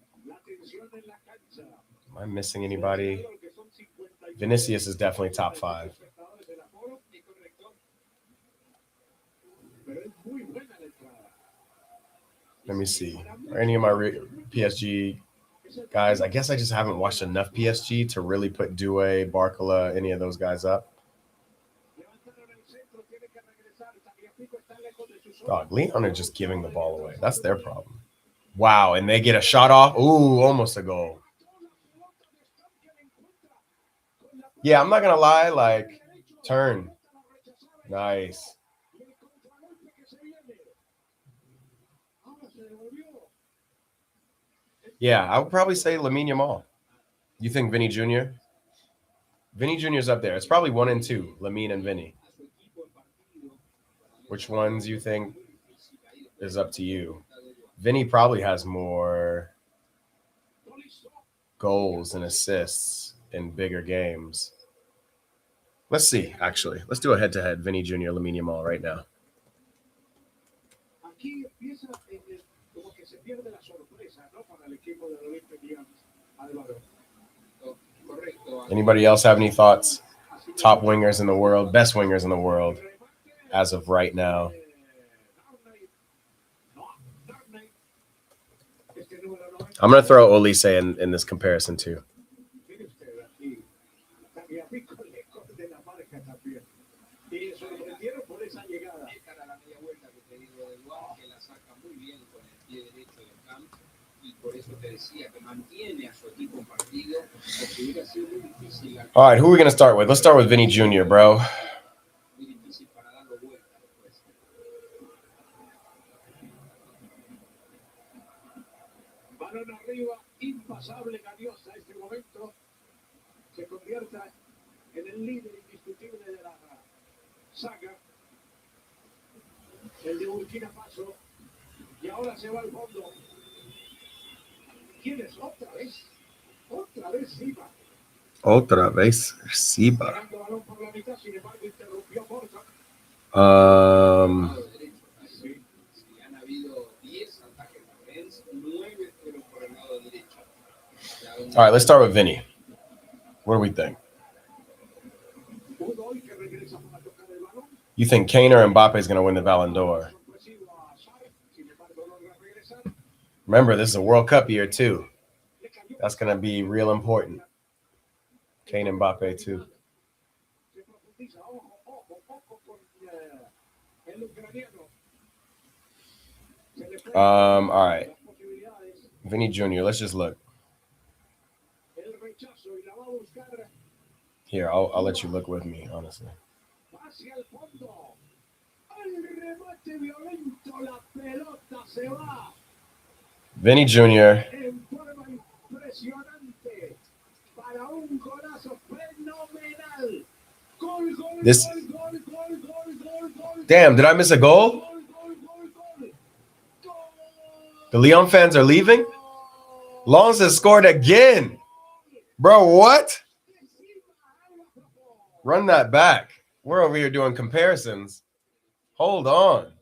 I missing anybody? Vinicius is definitely top 5. Let me see. Are any of my PSG guys? I guess I just haven't watched enough PSG to really put Doué, Barcola, any of those guys up. Dog, Lyon are just giving the ball away. That's their problem. Wow, and they get a shot off. Ooh, almost a goal. Yeah, I'm not going to lie. Like, turn. Nice. Yeah, I would probably say Lamine Yamal. You think Vinny Jr.? Vinny Jr.'s up there. It's probably 1 and 2, Lamine and Vinny. Which ones you think is up to you? Vinny probably has more goals and assists in bigger games. Let's see, actually. Let's do a head-to-head Vinny Jr., Lamine Yamal right now. Anybody else have any thoughts? Top wingers in the world, best wingers in the world as of right now. I'm going to throw Olise in this comparison too. All right, who are we going to start with? Let's start with Vinny Jr., bro. Balón arriba, impasable Gaviota este momento. Se convierta en el líder indiscutible de la saga. El de Burkina Faso. Y ahora se va al fondo. ¿Quién es? Otra vez. Otra vez Siba. Otra vez Siba. Balón por la mitad, sin embargo, interrumpió Borja. Sí, han habido 10 All right, let's start with Vinny. What do we think? You think Kane or Mbappe is going to win the Ballon d'Or? Remember, this is a World Cup year too. That's going to be real important. Kane and Mbappe too. All right. Vinny Jr., let's just look. Here, I'll let you look with me, honestly. Vinny Jr. This. Damn, did I miss a goal? The Lyon fans are leaving? Lons has scored again. Bro, what? Run that back. We're over here doing comparisons. Hold on.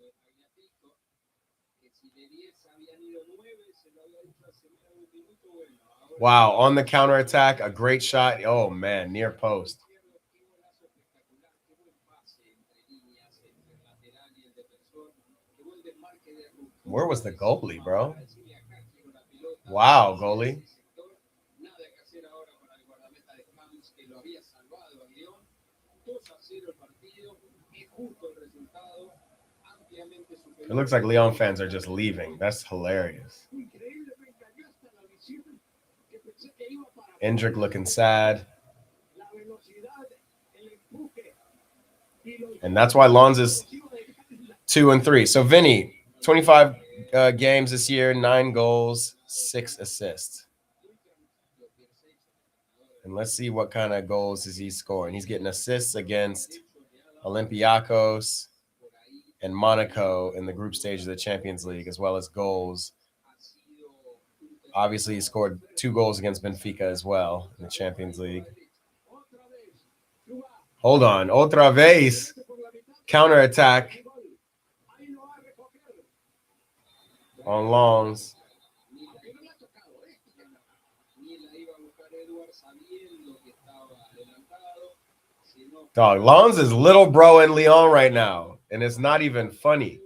Wow, on the counterattack, a great shot. Oh, man, near post. Where was the goalie, bro? Wow, goalie. It looks like Lyon fans are just leaving. That's hilarious. Endrick looking sad. And that's why Lons is 2-3. So, Vinny, 25 games this year, 9 goals, 6 assists. And let's see what kind of goals is he scoring. He's getting assists against Olympiacos and Monaco in the group stage of the Champions League, as well as goals. Obviously, he scored 2 goals against Benfica as well in the Champions League. Hold on. Otra vez. Counterattack on Lons. Dog, Lons is little bro in Lyon right now, and it's not even funny.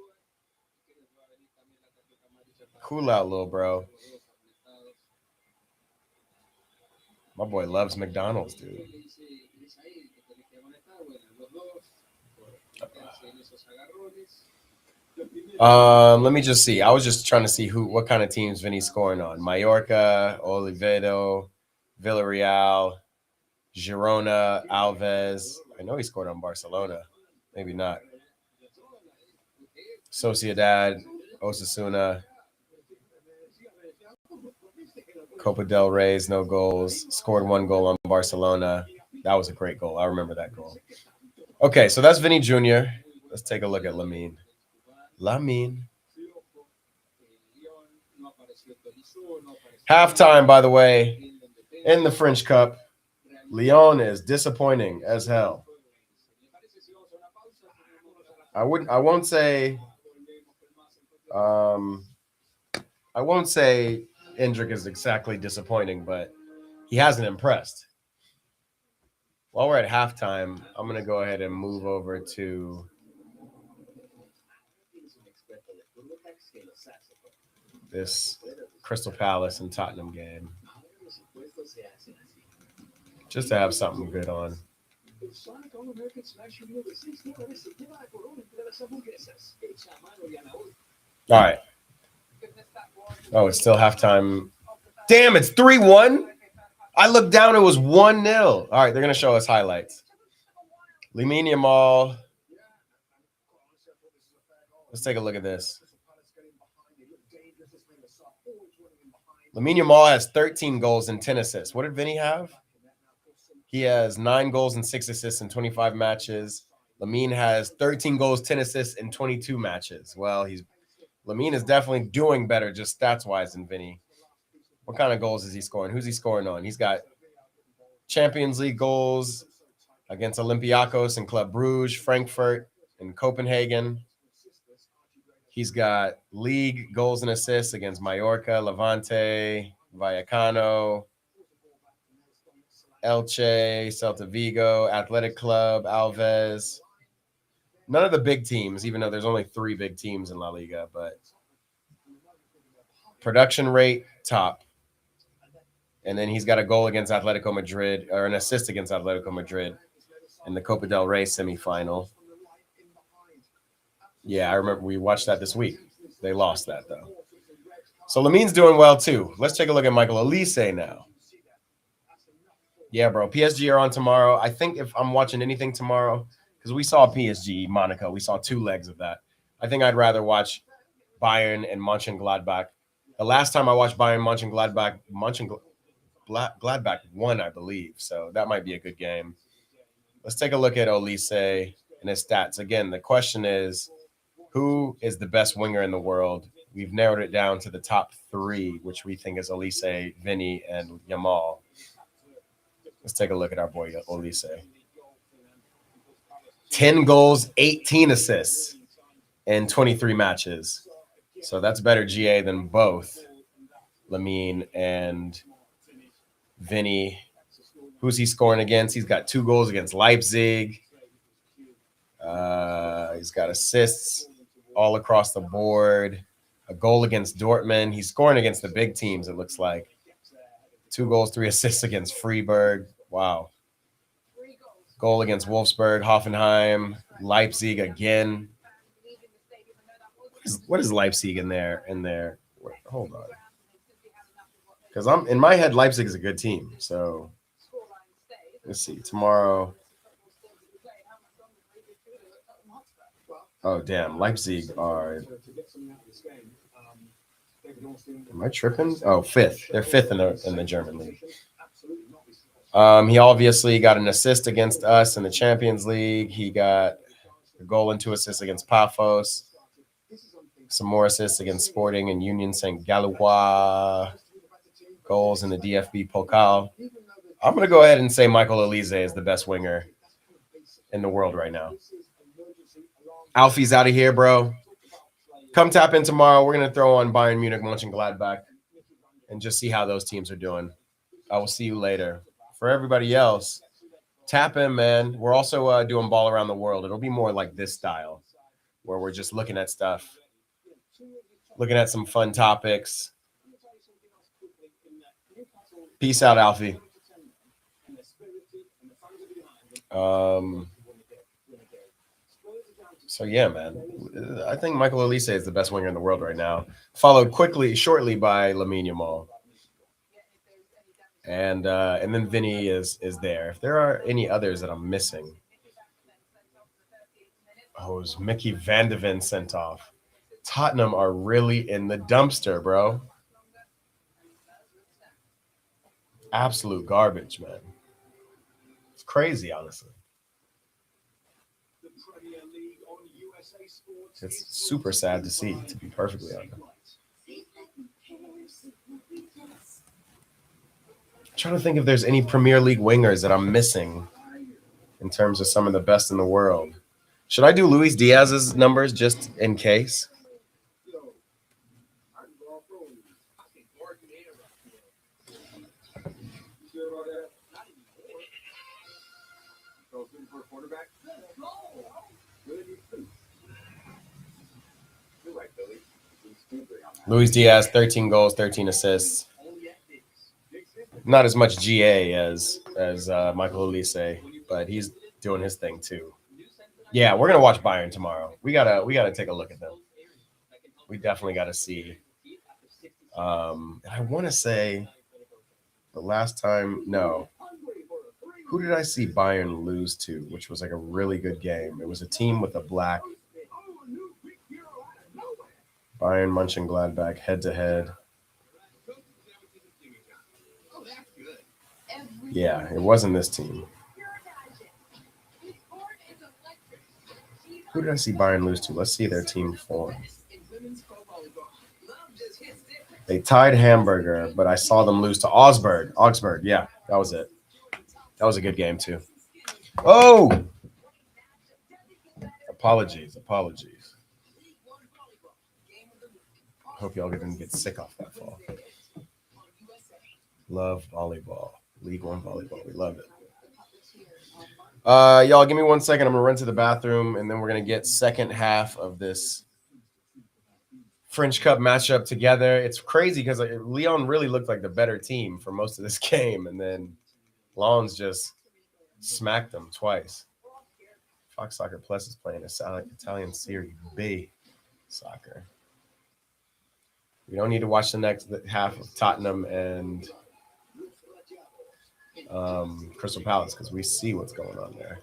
Cool out, little bro. My boy loves McDonald's, dude. Let me just see. I was just trying to see what kind of teams Vinny's scoring on. Mallorca, Oviedo, Villarreal, Girona, Alves. I know he scored on Barcelona. Maybe not. Sociedad, Osasuna, Copa del Rey's no goals. Scored 1 goal on Barcelona. That was a great goal. I remember that goal. Okay, so that's Vinny Jr. Let's take a look at Lamine. Halftime, by the way, in the French Cup. Lyon is disappointing as hell. I won't say Endrick is exactly disappointing, but he hasn't impressed. While we're at halftime, I'm going to go ahead and move over to this Crystal Palace and Tottenham game, just to have something good on. All right. Oh, it's still halftime. Damn, it's 3-1. I looked down, it was 1-0. All right, they're going to show us highlights. Lamine Yamal. Let's take a look at this. Lamine Yamal has 13 goals and 10 assists. What did Vinny have? He has 9 goals and 6 assists in 25 matches. Lamine has 13 goals, 10 assists in 22 matches. Well, Lamine is definitely doing better just stats-wise than Vinny. What kind of goals is he scoring? Who's he scoring on? He's got Champions League goals against Olympiacos and Club Brugge, Frankfurt, and Copenhagen. He's got league goals and assists against Mallorca, Levante, Vallecano, Elche, Celta Vigo, Athletic Club, Alves. None of the big teams, even though there's only 3 big teams in La Liga, but production rate, top. And then he's got a goal against Atletico Madrid, or an assist against Atletico Madrid in the Copa del Rey semifinal. Yeah, I remember we watched that this week. They lost that, though. So Lamine's doing well, too. Let's take a look at Michael Elise now. Yeah, bro. PSG are on tomorrow. I think if I'm watching anything tomorrow, because we saw PSG, Monaco. We saw 2 legs of that. I think I'd rather watch Bayern and Mönchengladbach. The last time I watched Bayern Mönchengladbach, Gladbach won, I believe. So that might be a good game. Let's take a look at Olise and his stats. Again, the question is, who is the best winger in the world? We've narrowed it down to the top 3, which we think is Olise, Vinny, and Yamal. Let's take a look at our boy Olise. 10 goals, 18 assists in 23 matches. So that's better GA than both Lamine and Vinny. Who's he scoring against? He's got 2 goals against Leipzig. He's got assists all across the board. A goal against Dortmund. He's scoring against the big teams, it looks like. 2 goals, 3 assists against Freiburg. Wow. Goal against Wolfsburg, Hoffenheim, Leipzig again. What is Leipzig in there? Hold on. Because I'm in my head, Leipzig is a good team. So let's see. Tomorrow. Oh, damn. Leipzig are. Am I tripping? Oh, 5th. They're 5th in the German league. He obviously got an assist against us in the Champions League. He got a goal and 2 assists against Pafos. Some more assists against Sporting and Union St. Galois. Goals in the DFB Pokal. I'm going to go ahead and say Michael Elise is the best winger in the world right now. Alfie's out of here, bro. Come tap in tomorrow. We're going to throw on Bayern Munich, Mönchengladbach, and just see how those teams are doing. I will see you later. For everybody else, tap in, man. We're also doing Ball Around the World. It'll be more like this style, where we're just looking at stuff, looking at some fun topics. Peace out, Alfie. So yeah, man, I think Michael Elise is the best winger in the world right now, followed shortly by Lamine Yamal. And then Vinny is there. If there are any others that I'm missing. Oh, is Mickey Van de Ven sent off? Tottenham are really in the dumpster, bro. Absolute garbage, man. It's crazy, honestly. It's super sad to see, to be perfectly honest. I'm trying to think if there's any Premier League wingers that I'm missing in terms of some of the best in the world. Should I do Luis Diaz's numbers just in case? Luis Diaz, 13 goals, 13 assists. Not as much GA as Michael Elise, but he's doing his thing too. Yeah, we're gonna watch Bayern tomorrow. We gotta take a look at them. We definitely gotta see. I want to say the last time, no. Who did I see Bayern lose to, which was like a really good game? It was a team with a black. Bayern Mönchengladbach head-to-head. Yeah, it wasn't this team. Who did I see Bayern lose to? Let's see their team form. They tied Hamburger, but I saw them lose to Augsburg. Yeah, that was it. That was a good game, too. Oh! Apologies. Hope y'all didn't get sick off that fall. Love volleyball. League One volleyball. We love it. Y'all, give me 1 second. I'm gonna run to the bathroom, and then we're gonna get second half of this French Cup matchup together. It's crazy because Lyon really looked like the better team for most of this game, and then Lyon's just smacked them twice. Fox Soccer Plus is playing Italian Serie B soccer. We don't need to watch the next half of Tottenham and Crystal Palace because we see what's going on there.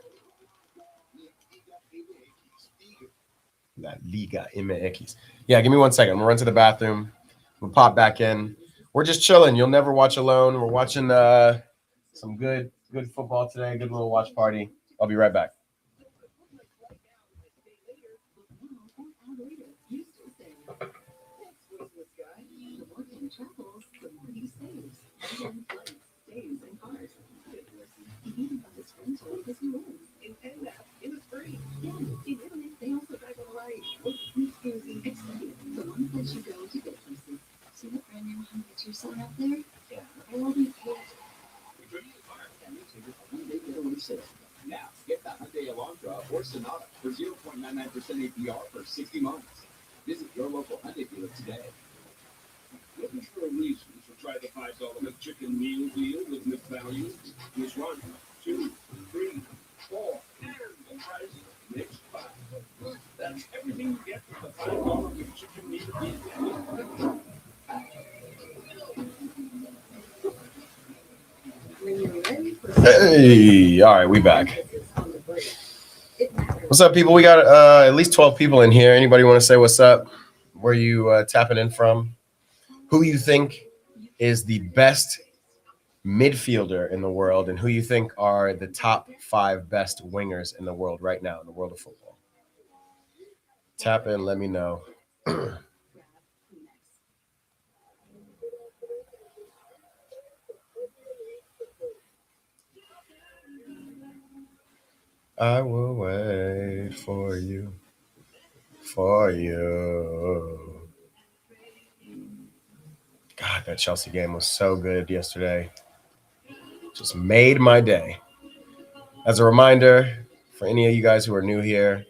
La Liga MX. Yeah, give me 1 second. I'm gonna run to the bathroom. We'll pop back in. We're just chilling. You'll never watch alone. We're watching some good football today. Good little watch party. I'll be right back. Now, get the Hyundai Elantra or Sonata for 0.99% APR for 60 months. Visit your local Hyundai dealer today. Looking for a reason to try the $5 McChicken meal deal with McValue? Use 1, 2, 3, 4, and the price makes 5. That's everything you get with the $5 McChicken meal deal. Hey, all right, we back. What's up, people? We got at least 12 people in here. Anybody want to say what's up? Where you tapping in from? Who you think is the best midfielder in the world, and who you think are the top 5 best wingers in the world right now in the world of football? Tap in, let me know. I will wait for you. God, that Chelsea game was so good yesterday. Just made my day. As a reminder, for any of you guys who are new here,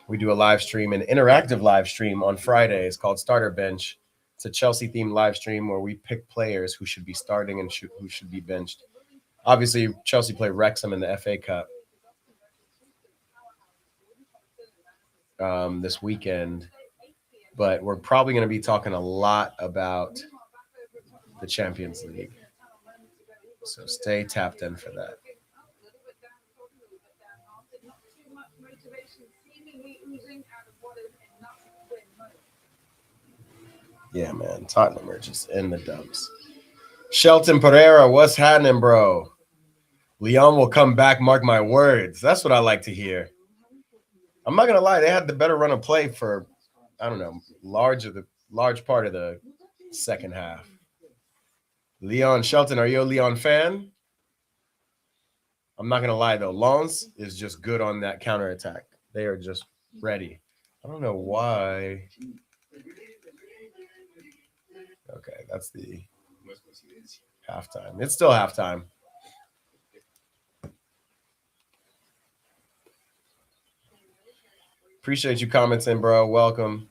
we do a live stream, an interactive live stream on Fridays called Starter Bench. It's a Chelsea-themed live stream where we pick players who should be starting and who should be benched. Obviously, Chelsea played Wrexham in the FA Cup this weekend, but we're probably going to be talking a lot about the Champions League. So stay tapped in for that. Yeah, man. Tottenham are just in the dumps. Shelton Pereira, what's happening, bro? Lyon will come back, mark my words. That's what I like to hear. I'm not going to lie. They had the better run of play for, I don't know, large part of the second half. Lyon, Shelton, are you a Lyon fan? I'm not going to lie, though. Lens is just good on that counterattack. They are just ready. I don't know why. Okay, that's the halftime. It's still halftime. Appreciate you commenting, bro. Welcome.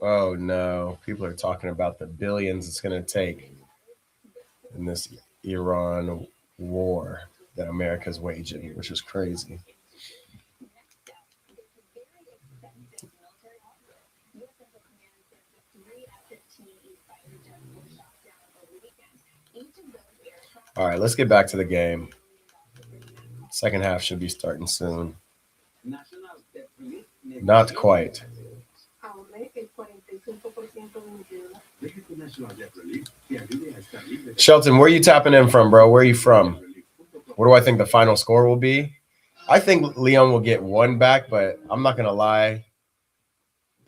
Oh, no. People are talking about the billions it's going to take in this Iran war that America's waging, which is crazy. All right, let's get back to the game. Second half should be starting soon. Not quite. Shelton, where are you tapping in from, bro? Where are you from? What do I think the final score will be? I think Lyon will get 1 back, but I'm not going to lie.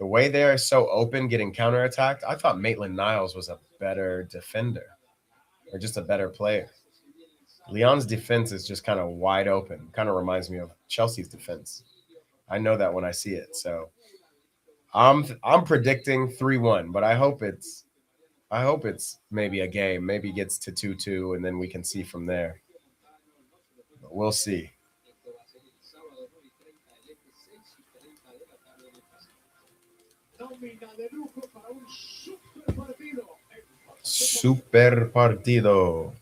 the way they are so open getting counterattacked, I thought Maitland-Niles was a better defender or just a better player. Lyon's defense is just kind of wide open. Kind of reminds me of Chelsea's defense. I know that when I see it. So I'm predicting 3-1, but I hope it's maybe a game, maybe gets to 2-2 and then we can see from there. But we'll see. Super partido.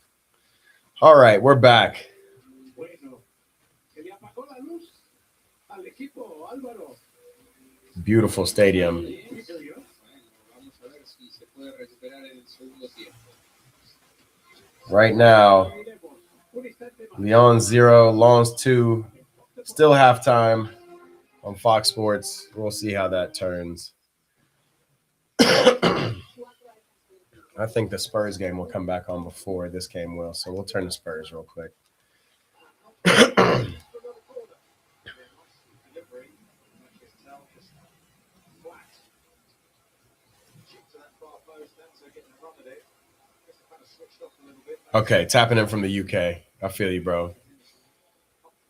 All right, we're back. Beautiful stadium. Right now, Lyon 0, Lens 2. Still halftime on Fox Sports. We'll see how that turns. I think the Spurs game will come back on before this game will, so we'll turn to Spurs real quick. Okay, tapping in from the UK. I feel you, bro.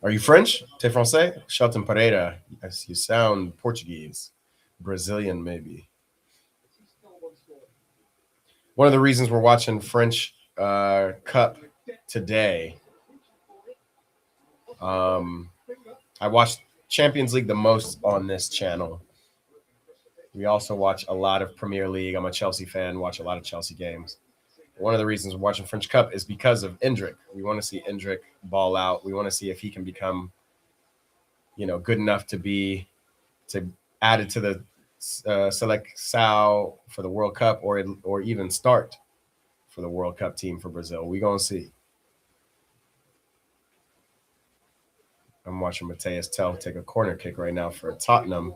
Are you French? T'es français? Shelton Pereira. Yes, you sound Portuguese. Brazilian, maybe. One of the reasons we're watching French Cup today, I watched Champions League the most on this channel. We also watch a lot of Premier League. I'm a Chelsea fan, watch a lot of Chelsea games. One of the reasons we're watching French Cup is because of Endrick. We want to see Endrick ball out. We want to see if he can become, good enough to add it to the Seleção for the World Cup or even start for the World Cup team for Brazil. We're going to see. I'm watching Mateus Tell take a corner kick right now for Tottenham.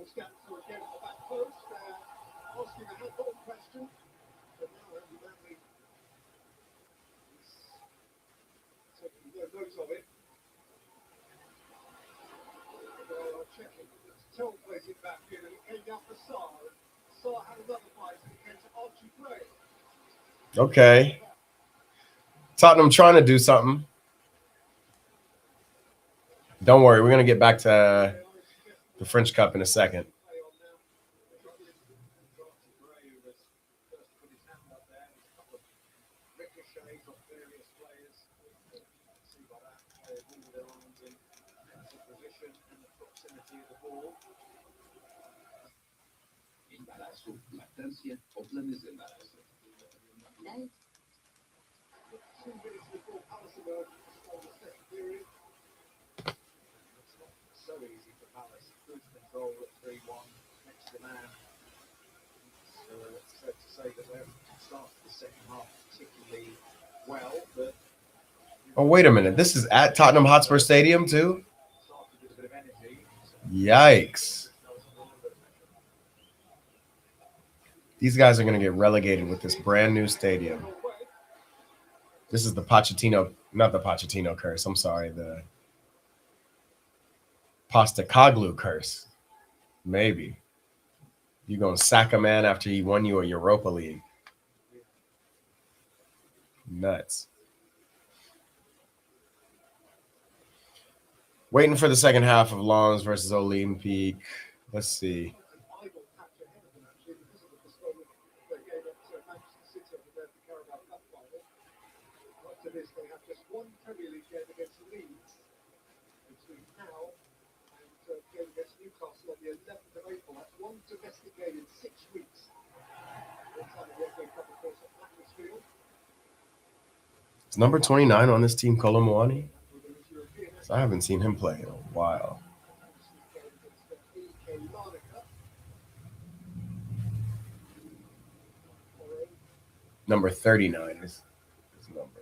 Okay. Tottenham trying to do something. Don't worry, we're going to get back to the French Cup in a second. Oh, wait a minute. This is at Tottenham Hotspur Stadium, too? Yikes. These guys are going to get relegated with this brand new stadium. This is the not the Pochettino curse. I'm sorry, the Postecoglou curse. Maybe. You're going to sack a man after he won you a Europa League. Nuts. Waiting for the second half of Lens versus Olympique. Let's see. They have just one Premier League game against Leeds between now and game against Newcastle on the 11th of April. That's one domestic game in 6 weeks. Is number 29 on this team Colomwani? I haven't seen him play in a while. Number 39 is his number.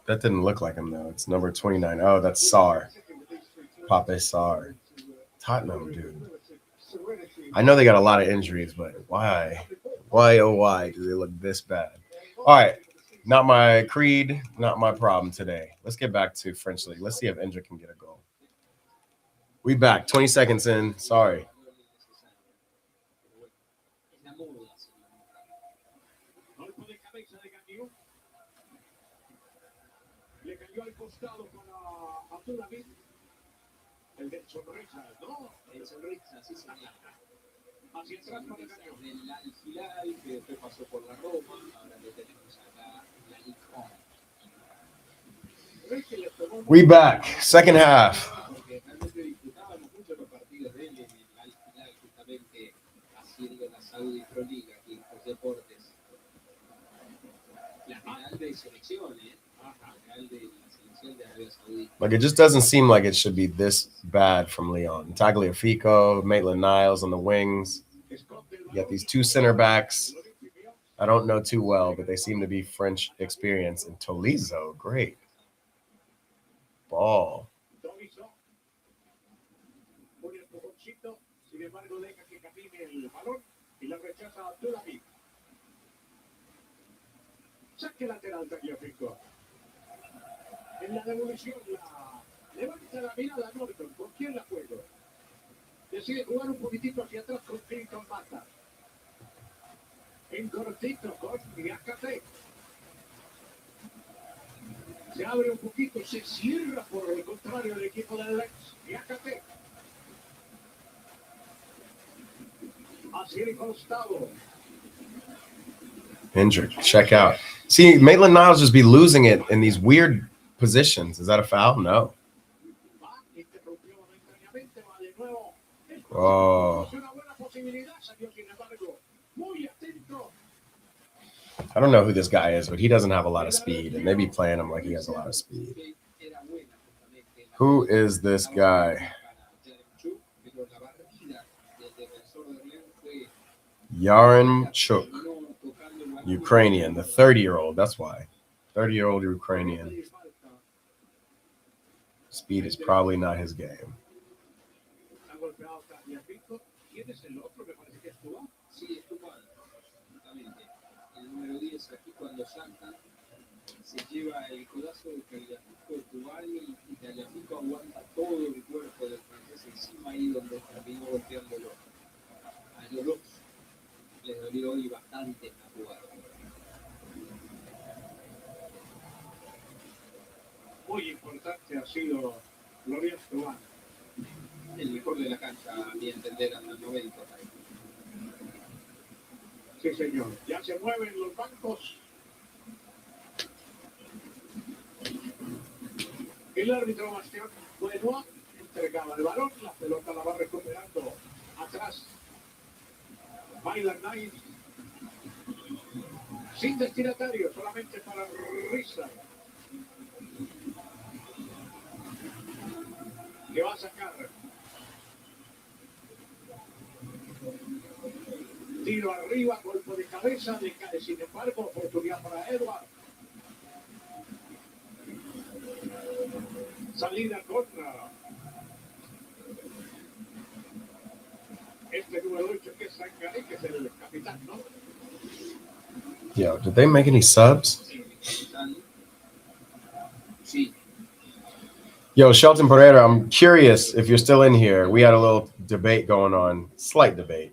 That didn't look like him, though. It's number 29. Oh, that's Sarr. Pape Sarr. Tottenham, dude. I know they got a lot of injuries, but why? Why, oh, why do they look this bad? All right. Not my creed, not my problem today. Let's get back to French League. Let's see if Endrick can get a goal. We back. 20 seconds in. Sorry. Golpe de cabeza de Gagnon. Le cayó al costado para Abdulhamid. El de sonrisa, ¿no? El sonrisa, sí señor. Hacia atrás para Gagnon. Del Al-Hilal, que después pasó por la Roma, ahora le tenemos acá la Ligue. We back. Second half. Porque realmente disfrutábamos mucho los partidos de él en el Al-Hilal, justamente haciendo la Saudi Pro League aquí en los deportes. La final de selección, ¿eh? La final de la selección de Arabia Saudita. Like, it just doesn't seem like it should be this bad from Lyon. Tagliafico, Maitland-Niles on the wings. You got these two center backs. I don't know too well, but they seem to be French experience. And Tolizo, great. Ball. Sin embargo, deja que camine el balón y la rechaza Abdulhamid. Saque lateral Tagliafico. En la devolución levanta la mirada Norton. ¿Con quién la juego? Decide jugar un poquitito hacia atrás con Clinton Mata. En cortito con Diacate. Se abre un poquito, se cierra por el contrario el equipo de Lex. Diacate. Hacia el costado. Endrick, check out. See, Maitland-Niles just be losing it in these weird positions. Is that a foul? No. Oh. I don't know who this guy is, but he doesn't have a lot of speed, and they be playing him like he has a lot of speed. Who is this guy? Yarenchuk, Ukrainian, the 30-year-old. That's why. 30-year-old Ukrainian. Speed is probably not his game. Número 10 aquí cuando salta se lleva el codazo de Tagliafico de Tubali y Tagliafico aguanta todo el cuerpo del francés encima ahí donde terminó golpeándolo. A los dos les dolió hoy bastante en la jugada. Muy importante ha sido Lyon Tubali. El mejor de la cancha, a mi entender, hasta el momento. Sí, señor. Ya se mueven los bancos. El árbitro Bastián Bueno entregaba el balón. La pelota la va recuperando atrás. Maitland-Niles. Sin destinatario, solamente para Risa. Que va a sacar. Tiro arriba, golpe de cabeza, sin embargo, oportunidad para Edward. Salida contra este número 8 que es Sangaré, que es el capitán, ¿no? Yo, did they make any subs? Yo, Shelton Pereira, I'm curious if you're still in here. We had a little debate going on, slight debate.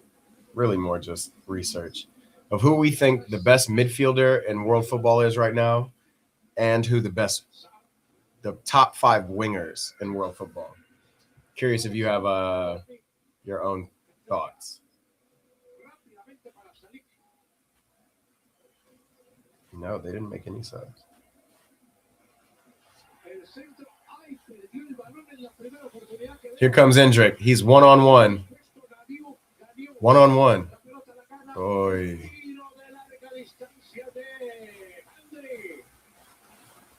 Really more just research of who we think the best midfielder in world football is right now and who the top 5 wingers in world football. Curious if you have your own thoughts. No, they didn't make any subs. Here comes Endrick. He's one-on-one. One-on-one. Oy.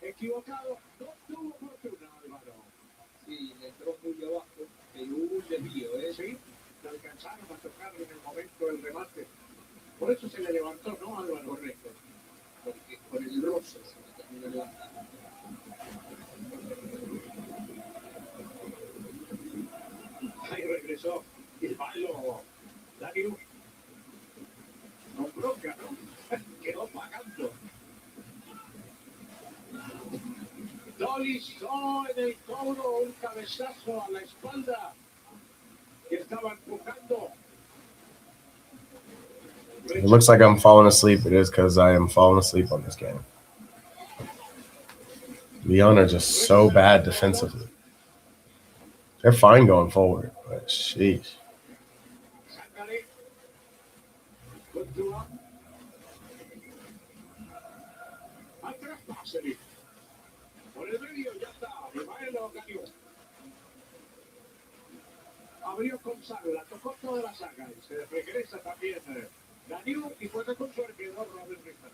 Equivocado, no tuvo fortuna, Álvaro. Sí, le entró muy abajo, pero hubo un desvío, ¿eh? Sí, le alcanzaron a tocar en el momento del remate. Por eso se le levantó, ¿no, Álvaro? Correcto. Porque por el roce se le terminó levantando. Ahí regresó el palo. Lyon. Con bronca, ¿no? Quedó pagando. Tolizó en el cobro, un cabezazo a la espalda que estaba empujando. It looks like I'm falling asleep. It is because I am falling asleep on this game. Lyon are just so bad defensively. They're fine going forward, but sheesh. Sácale. Continúa. Al traspase. Por el medio ya está. Imael lo ganó. Abrió Gonzalo, la tocó toda la saga. Y se regresa también. Ganó y fue con su arquero Robert Richter.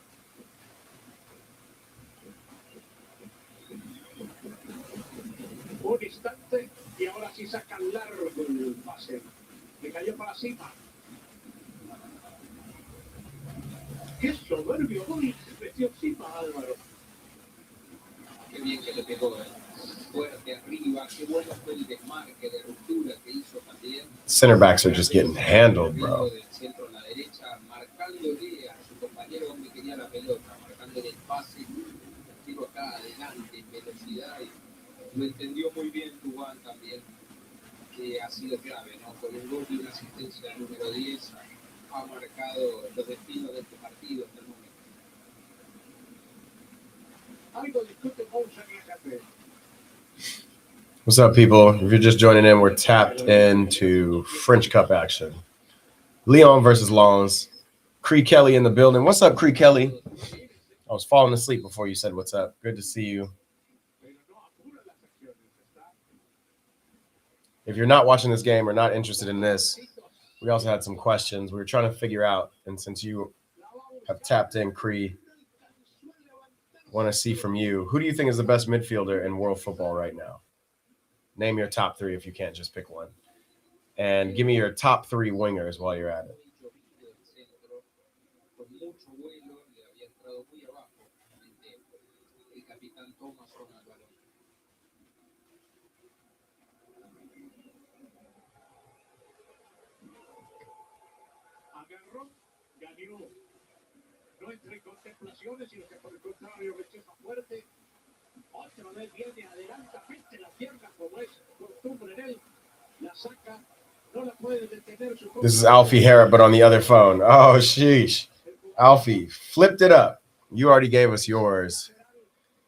Un instante y ahora sí saca largo el pase. Le cayó para cima. Qué soberbio gol se metió encima, Álvaro. Qué bien que le pegó, fuerte arriba. Qué bueno fue el desmarque de ruptura que hizo también. Center backs are just getting handled, bro. Del centro a la derecha, marcándole a su compañero donde quería la pelota, marcándole el pase, tiro acá adelante en velocidad. Y lo entendió muy bien Dubán también, que ha sido clave, ¿no? Con un gol y una asistencia número 10 ha marcado los destinos de este partido hasta el momento. What's up, people? If you're just joining in, we're tapped into French Cup action. Lyon versus Lens. Cree Kelly in the building. What's up, Cree Kelly? I was falling asleep before you said what's up. Good to see you. If you're not watching this game or not interested in this, we also had some questions we were trying to figure out. And since you have tapped in, Cree, want to see from you, who do you think is the best midfielder in world football right now? Name your top three if you can't just pick one. And give me your top three wingers while you're at it. No entre contemplaciones, sino que por el contrario rechaza fuerte. Otra vez viene, adelanta, mete la pierna como es costumbre en él. La saca, no la puede detener. This is Alfie Harrop, but on the other phone. Oh, sheesh. Alfie, flipped it up. You already gave us yours.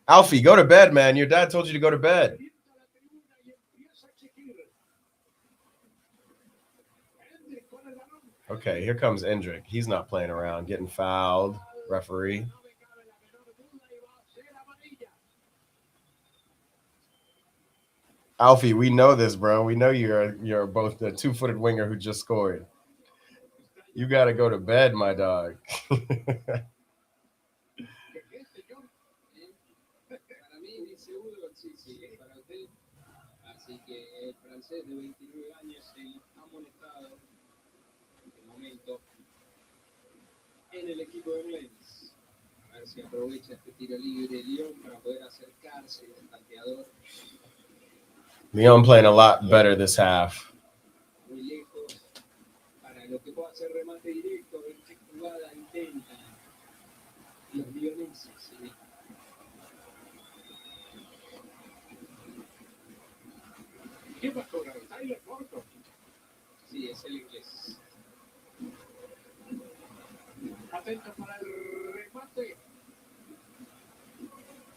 Alfie, go to bed, man. Your dad told you to go to bed. Okay, here comes Endrick. He's not playing around, getting fouled. Referee. Alfie, we know this, bro. We know you're both the two-footed winger who just scored. You got to go to bed, my dog. Así que el francés de 29 años se ha amonestado en el momento en el equipo de Lens. A ver si aprovecha este tiro libre de Lyon para poder acercarse al tanteador. Lyon playing a lot better this half. Muy lejos para lo que pueda ser remate directo, ver qué jugada intentan los lioneses. ¿Qué va a cobrar? Tyler Morton. Sí, es el inglés. Atento para el remate.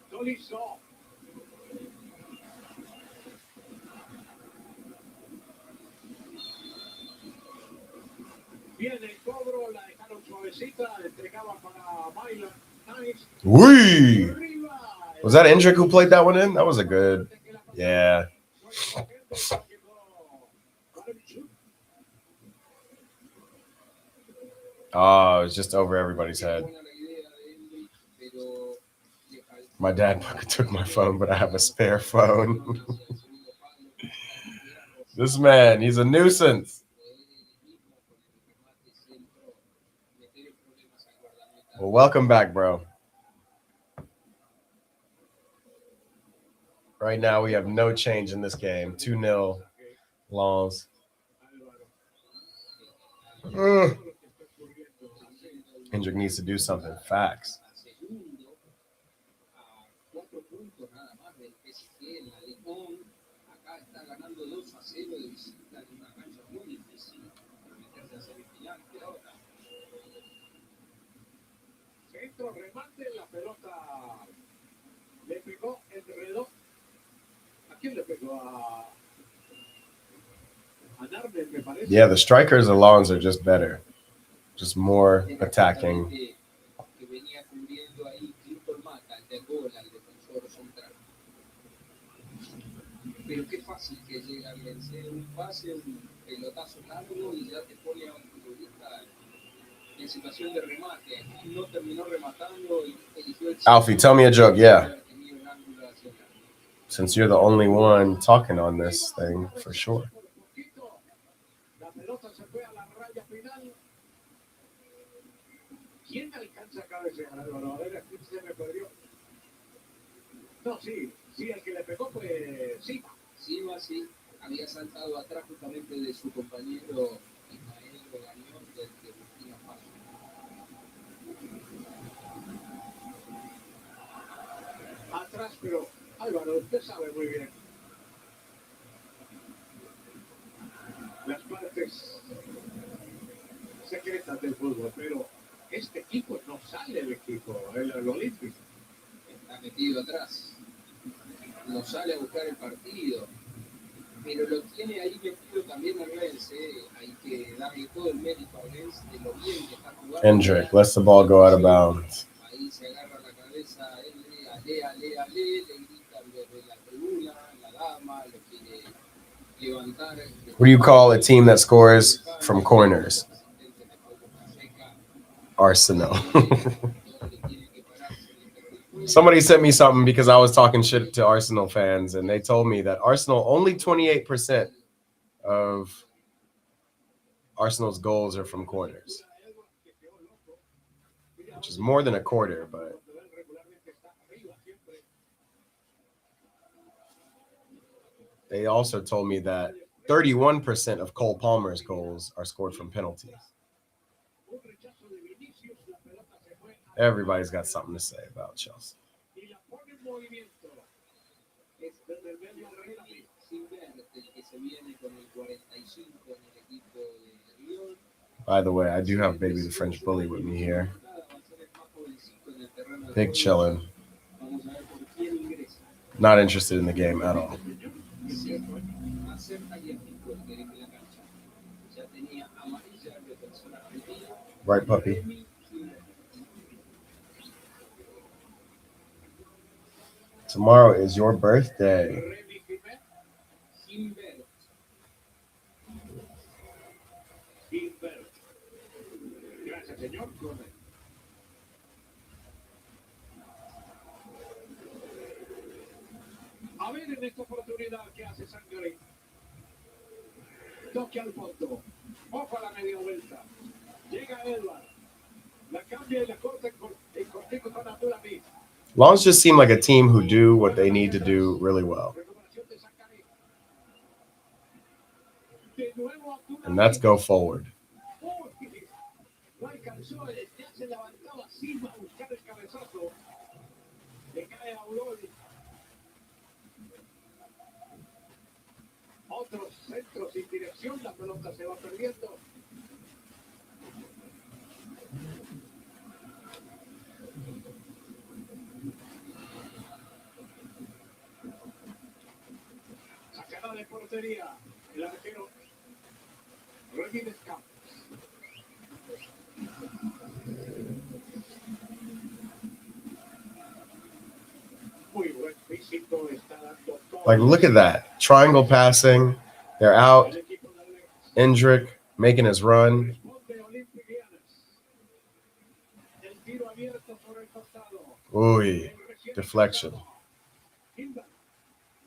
Tolizó. Viene el cobro, la dejaron suavecita, entregaba para Mylan. Nice. Wee! Was that Endrick who played that one in? That was a good. Yeah. Oh, it was just over everybody's head. My dad took my phone, but I have a spare phone. This man, he's a nuisance. Well, welcome back, bro. Right now, we have no change in this game. 2-0, Lens. Endrick needs to do something. Facts. puntos nada más del PSG en la Lyon. Acá está ganando 2-0 de visita en una cancha muy difícil para meterse a semifinal. Ahora. Centro, remate, la pelota le pegó, enredó. ¿A quién le pegó? A Narvel, me parece. Yeah, the strikers of Lawns are just better. Just more attacking. Que venía cubriendo ahí Clinton Mata, el de Gola, el defensor central. Pero qué fácil que llega a vencer un pase, un pelotazo largo y ya te pone a un futbolista en situación de remate. No terminó rematando y eligió el Alfie, tell me a joke, yeah. Since you're the only one talking on this thing, for sure. La pelota se fue a la raya final. ¿Quién alcanza a cabecear, Álvaro? A ver, aquí se me perdió. No, sí, el que le pegó fue Silva. Silva, sí, había saltado atrás justamente de su compañero Ismael Lyon de Burkina Faso. Atrás, pero Álvaro, usted sabe muy bien las partes secretas del fútbol, pero este equipo no sale el equipo, el olímpico. Está metido atrás, no sale a buscar el partido, pero lo tiene ahí metido también a Rennes. Hay que darle todo el mérito a Rennes de lo bien que está jugando. Endrick lets the ball go out of bounds. Ahí se agarra la cabeza, ale, le gritan desde la tribuna, la dama, lo quiere levantar. What do you call a team that scores from corners? Arsenal. Somebody sent me something because I was talking shit to Arsenal fans, and they told me that Arsenal, only 28% of Arsenal's goals are from corners, which is more than a quarter, but they also told me that 31% of Cole Palmer's goals are scored from penalties. Everybody's got something to say about Chelsea. By the way, I do have Baby the French Bully with me here. Big chillin'. Not interested in the game at all. Right, puppy? Tomorrow is your birthday. Gracias, señor. A ver en esta oportunidad que hace Sangre. Toque al fondo. Ojo a la media vuelta. Llega Edward. La cambia y la corta en cortico con Abdulhamid. Lawns just seem like a team who do what they need to do really well. And that's go forward. Otros centros sin dirección, la pelota se va perdiendo. Sacada de portería, el arquero Rodríguez Campos. Muy buen físico, está dando todo. Like, look at that. Triangle passing. They're out. Endrick making his run. Ooh, deflection.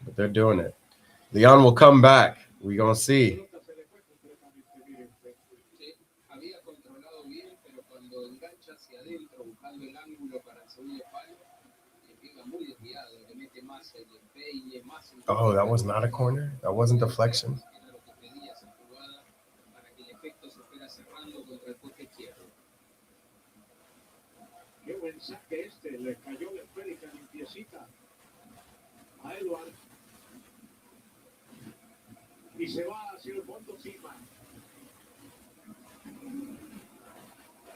But they're doing it. Lyon will come back. We're going to see. Oh, that was not a corner? That wasn't deflection? Qué buen saque este, le cayó la esférica limpiecita. se va hacia el fondo Sima.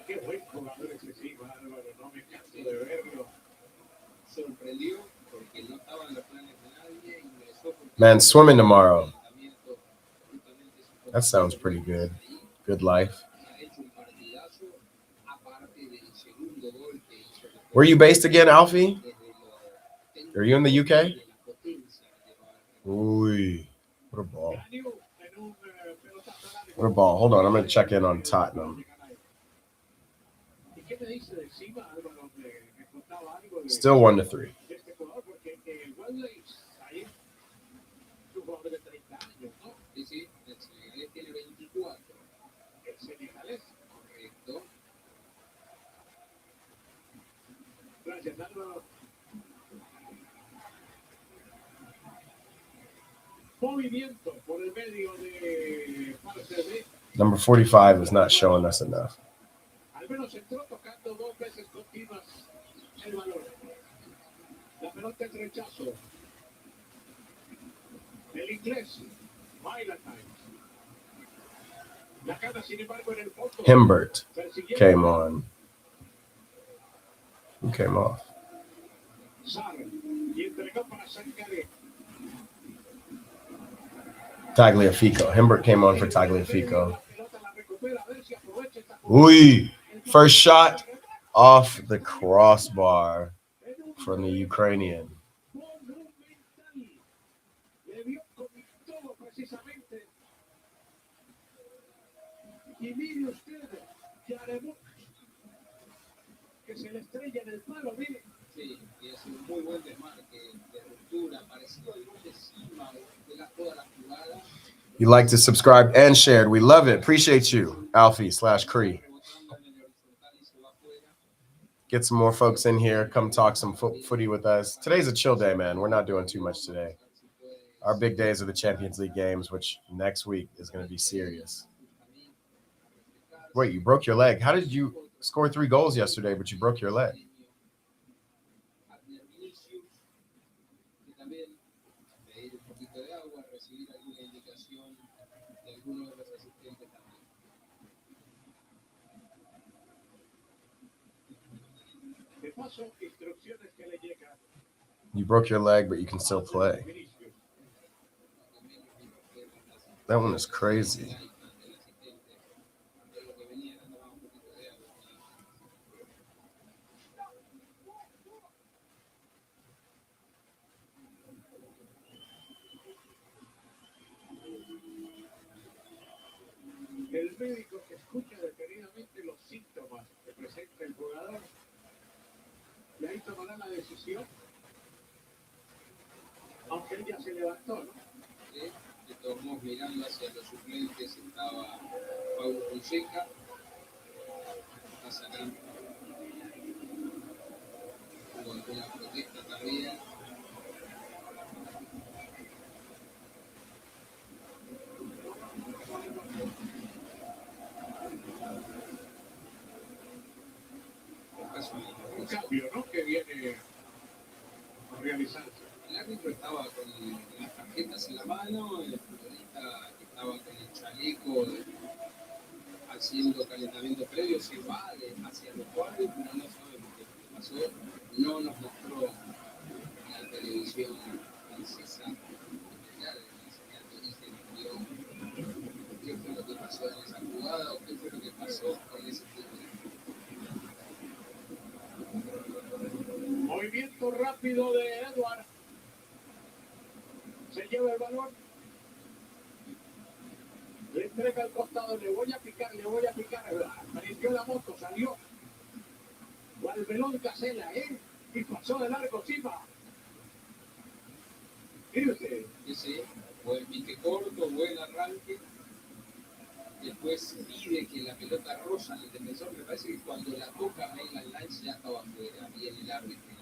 Qué buen jugador ese Sima, Álvaro, no me canso de verlo. Sorprendió porque no estaban los planes de nadie. Ingresó Man, swimming tomorrow. That sounds pretty good. Good life. Where are you based again, Alfie? Are you in the UK? Ooh, what a ball. What a ball. Hold on, I'm going to check in on Tottenham. Still 1-3. Gracias, Álvaro. Movimiento por el medio de parte de... Number 45 is not showing us enough. Al menos entró tocando 2 veces continuas el balón. La pelota en rechazo. El inglés, Baila Times. La gana, sin embargo, en el fondo. Himbert came on. Who came off? Y entregó para Sancare. Tagliafico. Himbert came on for Tagliafico. Ooh, first shot off the crossbar from the Ukrainian. Sí, y es un muy buen desmarque de ruptura, parecido al gol de Sima, de toda la jugada. You like to subscribe and share. We love it. Appreciate you, Alfie/Cree. Get some more folks in here. Come talk some footy with us. Today's a chill day, man. We're not doing too much today. Our big days are the Champions League games, which next week is going to be serious. Wait, you broke your leg. How did you score 3 goals yesterday, but you broke your leg? You broke your leg, but you can still play. That one is crazy. El médico que escucha detenidamente los síntomas que presenta el jugador, y ahí tomará la decisión, aunque él ya se levantó, ¿no? Sí, de todos modos, mirando hacia los suplentes estaba Paulo Fonseca, está sacando hubo alguna protesta también. Un cambio, ¿no? Que viene a realizarse. El árbitro estaba con las tarjetas en la mano, el futbolista estaba con el chaleco haciendo calentamiento previo, se va hacia los cuadros, pero no sabemos qué pasó. No nos mostró la televisión francesa, qué fue lo que pasó en esa jugada o qué fue lo que pasó con ese fútbol. Movimiento rápido de Edward. Se lleva el balón. Le entrega al costado, le voy a picar. Apareció la moto, salió. Gualbelón Casela, y pasó de largo Sima. Mire usted. Sí, buen pique corto, buen arranque. Después pide que la pelota roza al defensor. Me parece que cuando la toca Mainland Lines ya estaba afuera. Viene el árbitro.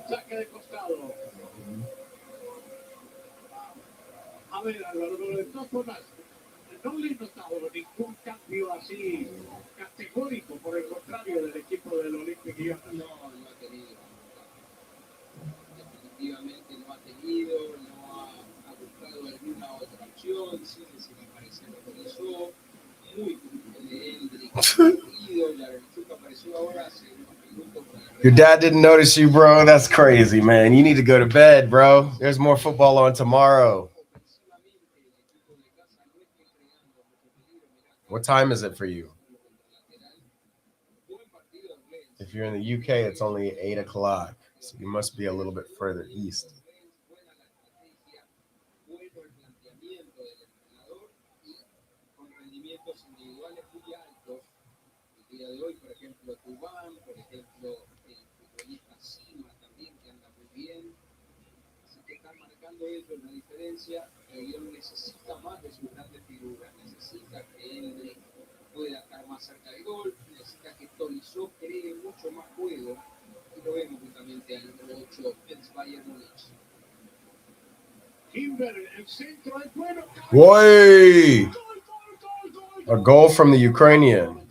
Saque de costado. A ver, Álvaro, pero de todas formas, no le he notado ningún cambio así categórico, por el contrario, del equipo del Olympique Lyon. No ha tenido. Definitivamente Your dad didn't notice you, bro. That's crazy, man. You need to go to bed, bro. There's more football on tomorrow. What time is it for you? If you're in the UK, it's only 8 o'clock. So you must be a little bit further east. Ellos la diferencia, Lyon necesita más de sus grandes figuras, necesita que Endrick pueda estar más cerca del gol, necesita que Tolisso cree mucho más juego, y lo vemos justamente al número 8 del Bayern Múnich. Boy! A goal from the Ukrainian.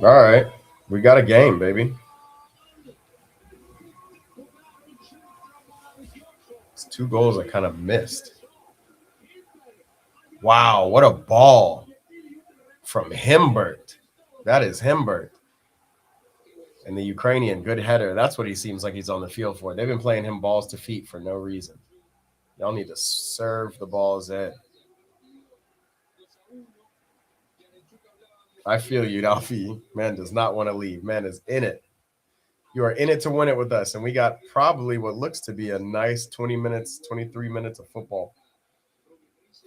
All right. We got a game, baby. It's 2 goals I kind of missed. Wow, what a ball from Himbert. That is Himbert. And the Ukrainian, good header. That's what he seems like he's on the field for. They've been playing him balls to feet for no reason. Y'all need to serve the balls in. I feel you, Alfie. Man does not want to leave. Man is in it. You are in it to win it with us. And we got probably what looks to be a nice 20 minutes, 23 minutes of football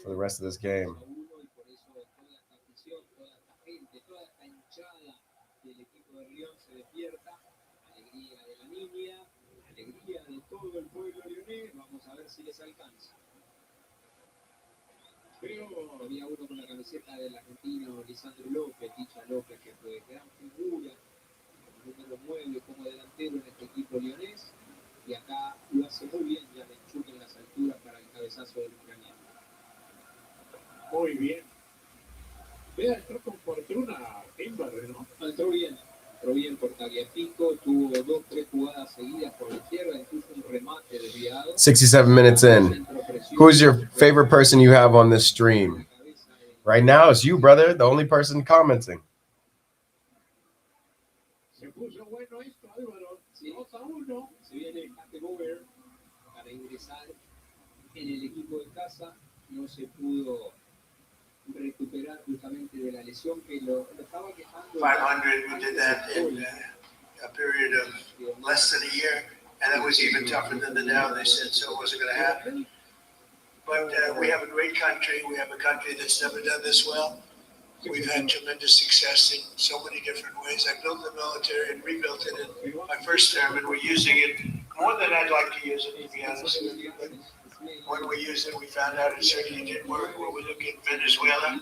for the rest of this game. Había uno con la camiseta del argentino Lisandro López, Ticha López, que fue gran figura, número 9 como delantero en este equipo leonés, y acá lo hace muy bien ya Lechuk en las alturas para el cabezazo del ucraniano. Muy bien. Vea, entró con fortuna Timber, ¿no? Entró bien por Tagliafico, tuvo 2-3 jugadas seguidas por la izquierda, incluso un remate desviado. 67 minutes in. Who's your favorite person you have on this stream? Right now, it's you, brother, the only person commenting. Se puso bueno esto, Álvaro. 2-1. Se viene Gover para ingresar en el equipo de casa. No se pudo recuperar justamente de la lesión que lo estaba quejando. 500, we did that in a period of less than a year, and that was even tougher than the Dow. They said so it wasn't going to happen. But we have a great country. We have a country that's never done this well. We've had tremendous success in so many different ways. I built the military and rebuilt it in my first term, and we're using it more than I'd like to use it, to be honest with you. But when we used it, we found out it certainly did work. When we look at Venezuela,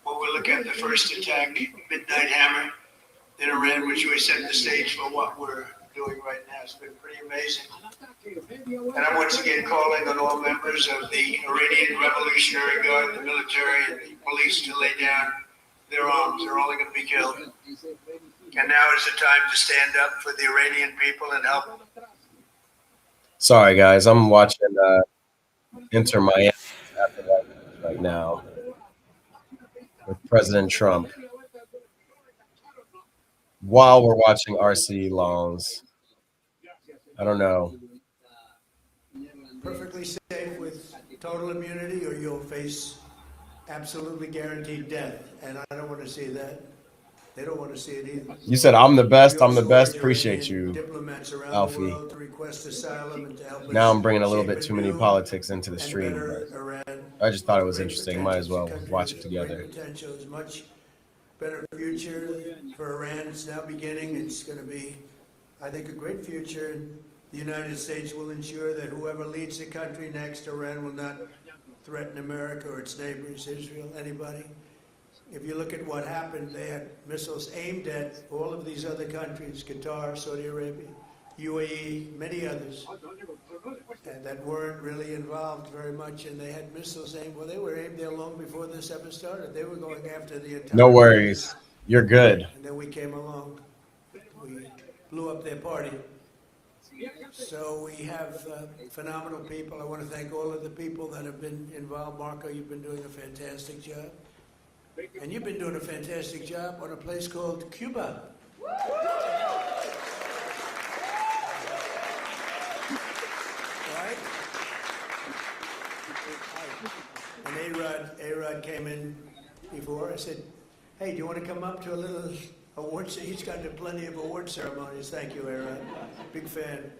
when we look at the first attack, Midnight Hammer, in Iran, which we set the stage for what we're doing right now. It's been pretty amazing. And I'm once again calling on all members of the Iranian Revolutionary Guard, the military, and the police to lay down their arms. They're only going to be killed. And now is the time to stand up for the Iranian people and help. Sorry, guys. I'm watching Inter Miami right now with President Trump while we're watching RC Longs. I don't know. Perfectly safe with total immunity, or you'll face absolutely guaranteed death. And I don't want to see that. They don't want to see it either. You said I'm the best. I'm the best. Appreciate you, Alfie. Now I'm bringing a little bit too many politics into the stream, but I just thought it was interesting. Might as well watch it together. Potential is much better future for Iran. It's now beginning. It's going to be, I think, a great future. And the United States will ensure that whoever leads the country next, Iran will not threaten America or its neighbors, Israel, anybody. If you look at what happened, they had missiles aimed at all of these other countries, Qatar, Saudi Arabia, UAE, many others, and that weren't really involved very much, and they had missiles aimed. Well, they were aimed there long before this ever started. They were going after the entire... No worries. You're good. And then we came along. blew up their party. So we have phenomenal people. I want to thank all of the people that have been involved. Marco, you've been doing a fantastic job. And you've been doing a fantastic job on a place called Cuba. Right? And A-Rod came in before. I said, hey, do you want to come up to a little award? He's got plenty of award ceremonies. Thank you, A-Rod. Big fan.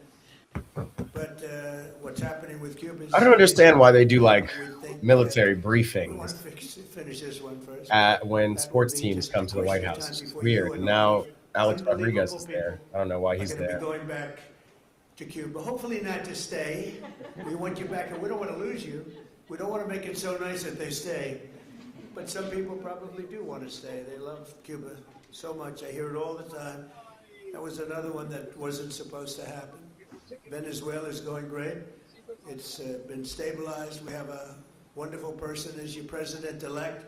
But what's happening with Cuba is... I don't understand why they do like military we want briefings to finish this one first. when That sports will be teams just come a to the White question of House. time It's before weird. you And now Alex unbelievable Rodriguez is people there. I don't know why he's are going to there. be going back to Cuba. Hopefully not to stay. We want you back, and we don't want to lose you. We don't want to make it so nice that they stay. But some people probably do want to stay. They love Cuba so much. I hear it all the time. That was another one that wasn't supposed to happen. Venezuela is going great. It's been stabilized. We have a wonderful person as your president-elect,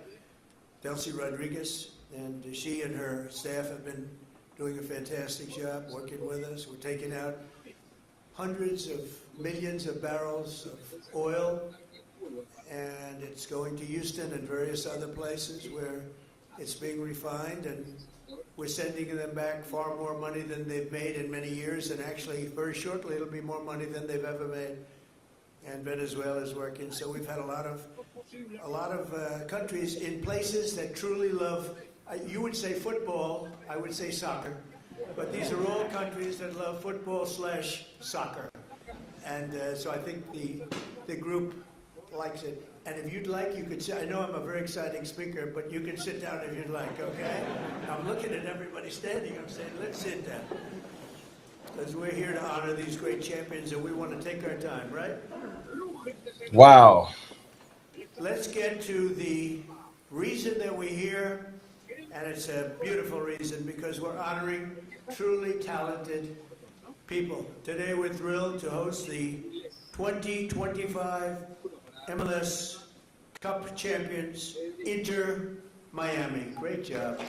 Delcy Rodriguez, and she and her staff have been doing a fantastic job working with us. We're taking out hundreds of millions of barrels of oil, and it's going to Houston and various other places where it's being refined, and we're sending them back far more money than they've made in many years, and actually very shortly it'll be more money than they've ever made. And Venezuela is working. So we've had a lot of countries in places that truly love, you would say football, I would say soccer, but these are all countries that love football/soccer. And so I think the group likes it. And if you'd like, you could sit. I know I'm a very exciting speaker, but you can sit down if you'd like, okay? I'm looking at everybody standing. I'm saying, let's sit down. Because we're here to honor these great champions, and we want to take our time, right? Wow. Let's get to the reason that we're here, and it's a beautiful reason because we're honoring truly talented people. Today we're thrilled to host the 2025 MLS Cup champions, Inter Miami. Great job.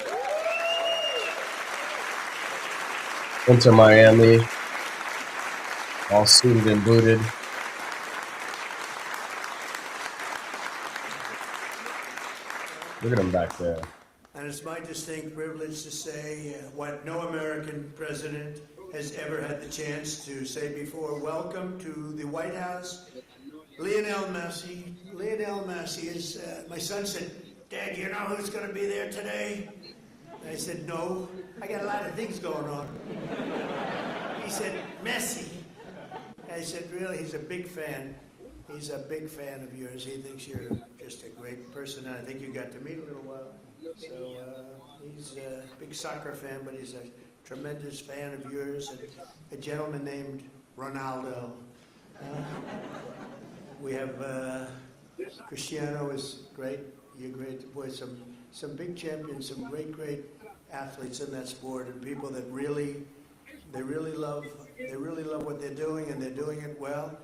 Inter Miami, all suited and booted. Look at him back there. And it's my distinct privilege to say what no American president has ever had the chance to say before. Welcome to the White House, Lionel Messi. Lionel Messi is, my son said, Dad, you know who's going to be there today? And I said, no, I got a lot of things going on. He said, Messi. And I said, really? He's a big fan. He's a big fan of yours. He thinks you're just a great person, and I think you got to meet a little while. So he's a big soccer fan, but he's a tremendous fan of yours, and a gentleman named Ronaldo. We have Cristiano is great. You're great. Boy, some big champions, some great athletes in that sport, and people that really love what they're doing, and they're doing it well.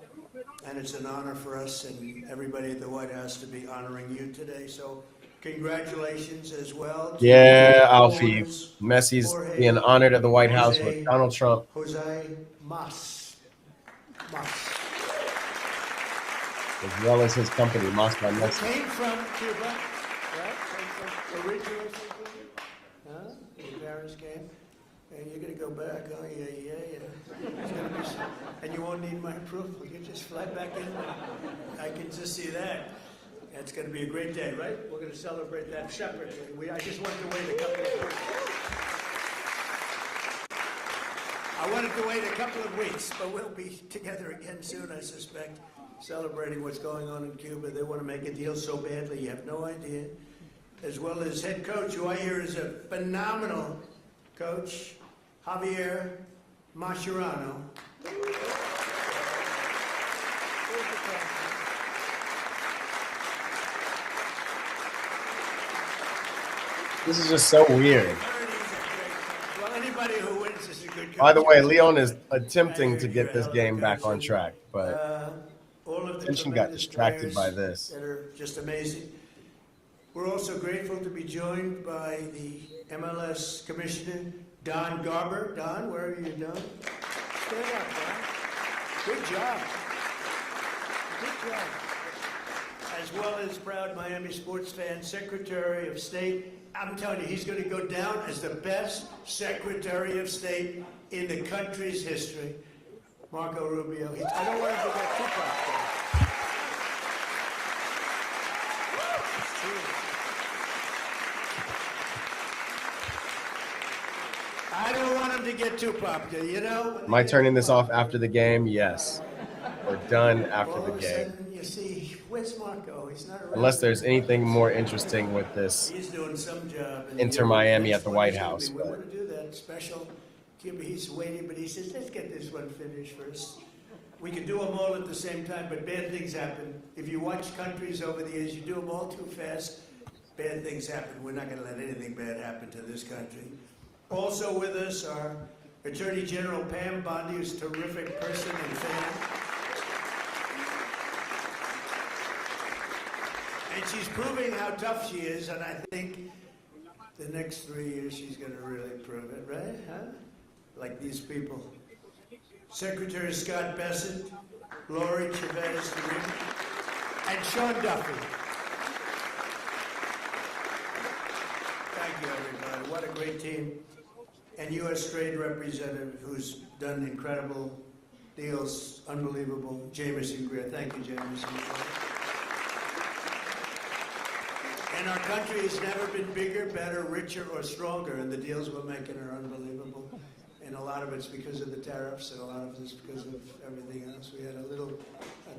And it's an honor for us and everybody at the White House to be honoring you today. So congratulations as well. Yeah, Alfie. Messi's being honored at the White House with Donald Trump. Jose Mas. As well as his company, Mas by Messi. Came from Cuba, right? Originally from Cuba. Huh? Your parents came. And you're going to go back. Oh, yeah. It's gonna be and you won't need my proof. We can just fly back in. I can just see that. It's going to be a great day, right? We're going to celebrate that separately. I just wanted to wait a couple of weeks. I wanted to wait a couple of weeks, but we'll be together again soon, I suspect, celebrating what's going on in Cuba. They want to make a deal so badly, you have no idea. As well as head coach, who I hear is a phenomenal coach, Javier Mascherano. This is just so weird. Well, anybody who wins is a good coach. By the way, Lyon is attempting to get this game back on track, but all of the attention got tremendous distracted by players this. that are just amazing. We're also grateful to be joined by the MLS Commissioner, Don Garber. Don, where are you, Don? Stand up, Don. Good job. Good job. As well as proud Miami sports fan, Secretary of State. I'm telling you, he's going to go down as the best Secretary of State in the country's history. Marco Rubio. I don't want him to get too popular. I don't want him to get too popular, you know? Am I turning this off after the game? Yes. We're done after the game. You see, where's Marco? He's not around. Unless there's anything more interesting with this He's doing some job. Inter Miami at the White House. We want to do that special. He's waiting, but he says, let's get this one finished first. We can do them all at the same time, but bad things happen. If you watch countries over the years, you do them all too fast, bad things happen. We're not going to let anything bad happen to this country. Also with us are Attorney General Pam Bondi, who's a terrific person and fan. And she's proving how tough she is, and I think the next 3 years she's going to really prove it, right? Huh? Like these people. Secretary Scott Bessent, Lori Chavez, and Sean Duffy. Thank you, everybody. What a great team. And U.S. Trade Representative, who's done incredible deals, unbelievable, Jameson Greer. Thank you, Jameson. And our country has never been bigger, better, richer, or stronger, and the deals we're making are unbelievable. And a lot of it's because of the tariffs, and a lot of it's because of everything else. We had a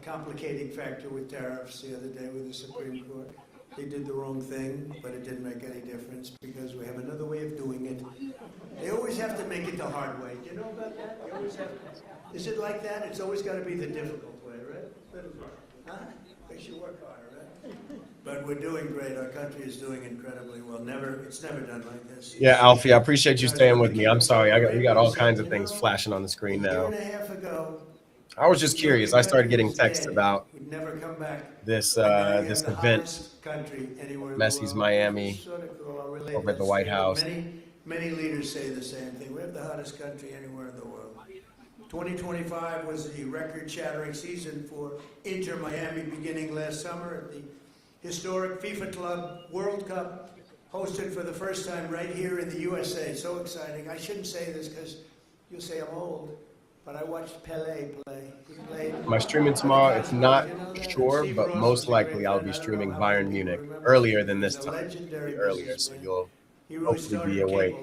complicating factor with tariffs the other day with the Supreme Court. They did the wrong thing, but it didn't make any difference because we have another way of doing it. They always have to make it the hard way. Do you know about that? They always have to. Is it like that? It's always got to be the difficult way, right? Huh? Makes you work harder, right? But we're doing great. Our country is doing incredibly well. It's never done like this. Yeah, Alfie, I appreciate you staying with me. I'm sorry. We got all kinds of things flashing on the screen now. A year and a half ago, I was just curious. I started getting texts about this event, Messi's Miami, over at the White House. Many leaders say the same thing. We have the hottest country anywhere in the world. 2025 was the record-shattering season for Inter Miami beginning last summer at the historic FIFA Club World Cup, hosted for the first time right here in the USA. So exciting. I shouldn't say this because you'll say I'm old, but I watched Pelé play. He played. Am I streaming tomorrow? It's not sure, but most likely I'll be streaming Bayern Munich earlier than this time. Earlier, so you'll hopefully be awake.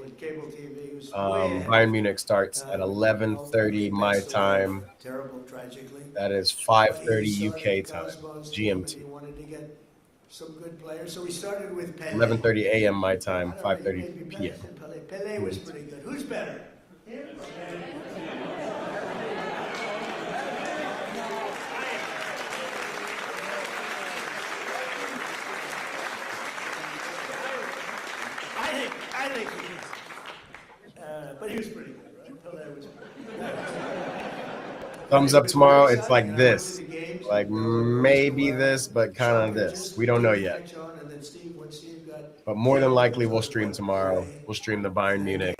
Bayern Munich starts at 11:30 my time. That is 5:30 UK time, GMT. Some good players. So we started with Pelé. 11:30 a.m. my time, 5:30 p.m. Pelé was pretty good. Who's better? I think he is. But he was pretty good, right? Pelé was pretty good. Thumbs up tomorrow. It's like this. Like maybe this, but kind of this. We don't know yet. But more than likely, we'll stream tomorrow. We'll stream the Bayern Munich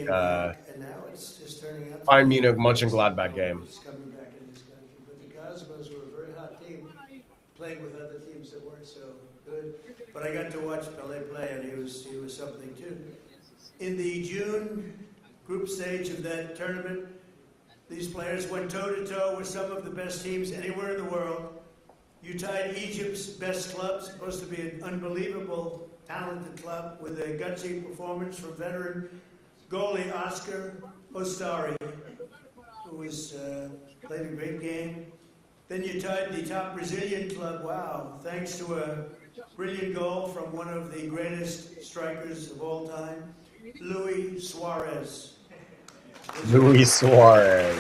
Mönchengladbach game. But the Cosmos were a very hot team, playing with other teams that weren't so good. But I got to watch Pelé play, and he was something too. In the June group stage of that tournament, these players went toe-to-toe with some of the best teams anywhere in the world. You tied Egypt's best club, supposed to be an unbelievable, talented club, with a gutsy performance from veteran goalie Oscar Ostari, who played a great game. Then you tied the top Brazilian club, wow, thanks to a brilliant goal from one of the greatest strikers of all time, Luis Suarez. Luis Suarez.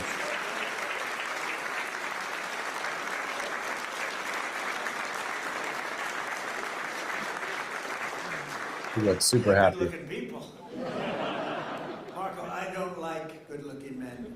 He looks super happy. Good-looking people. Marco, I don't like good-looking men.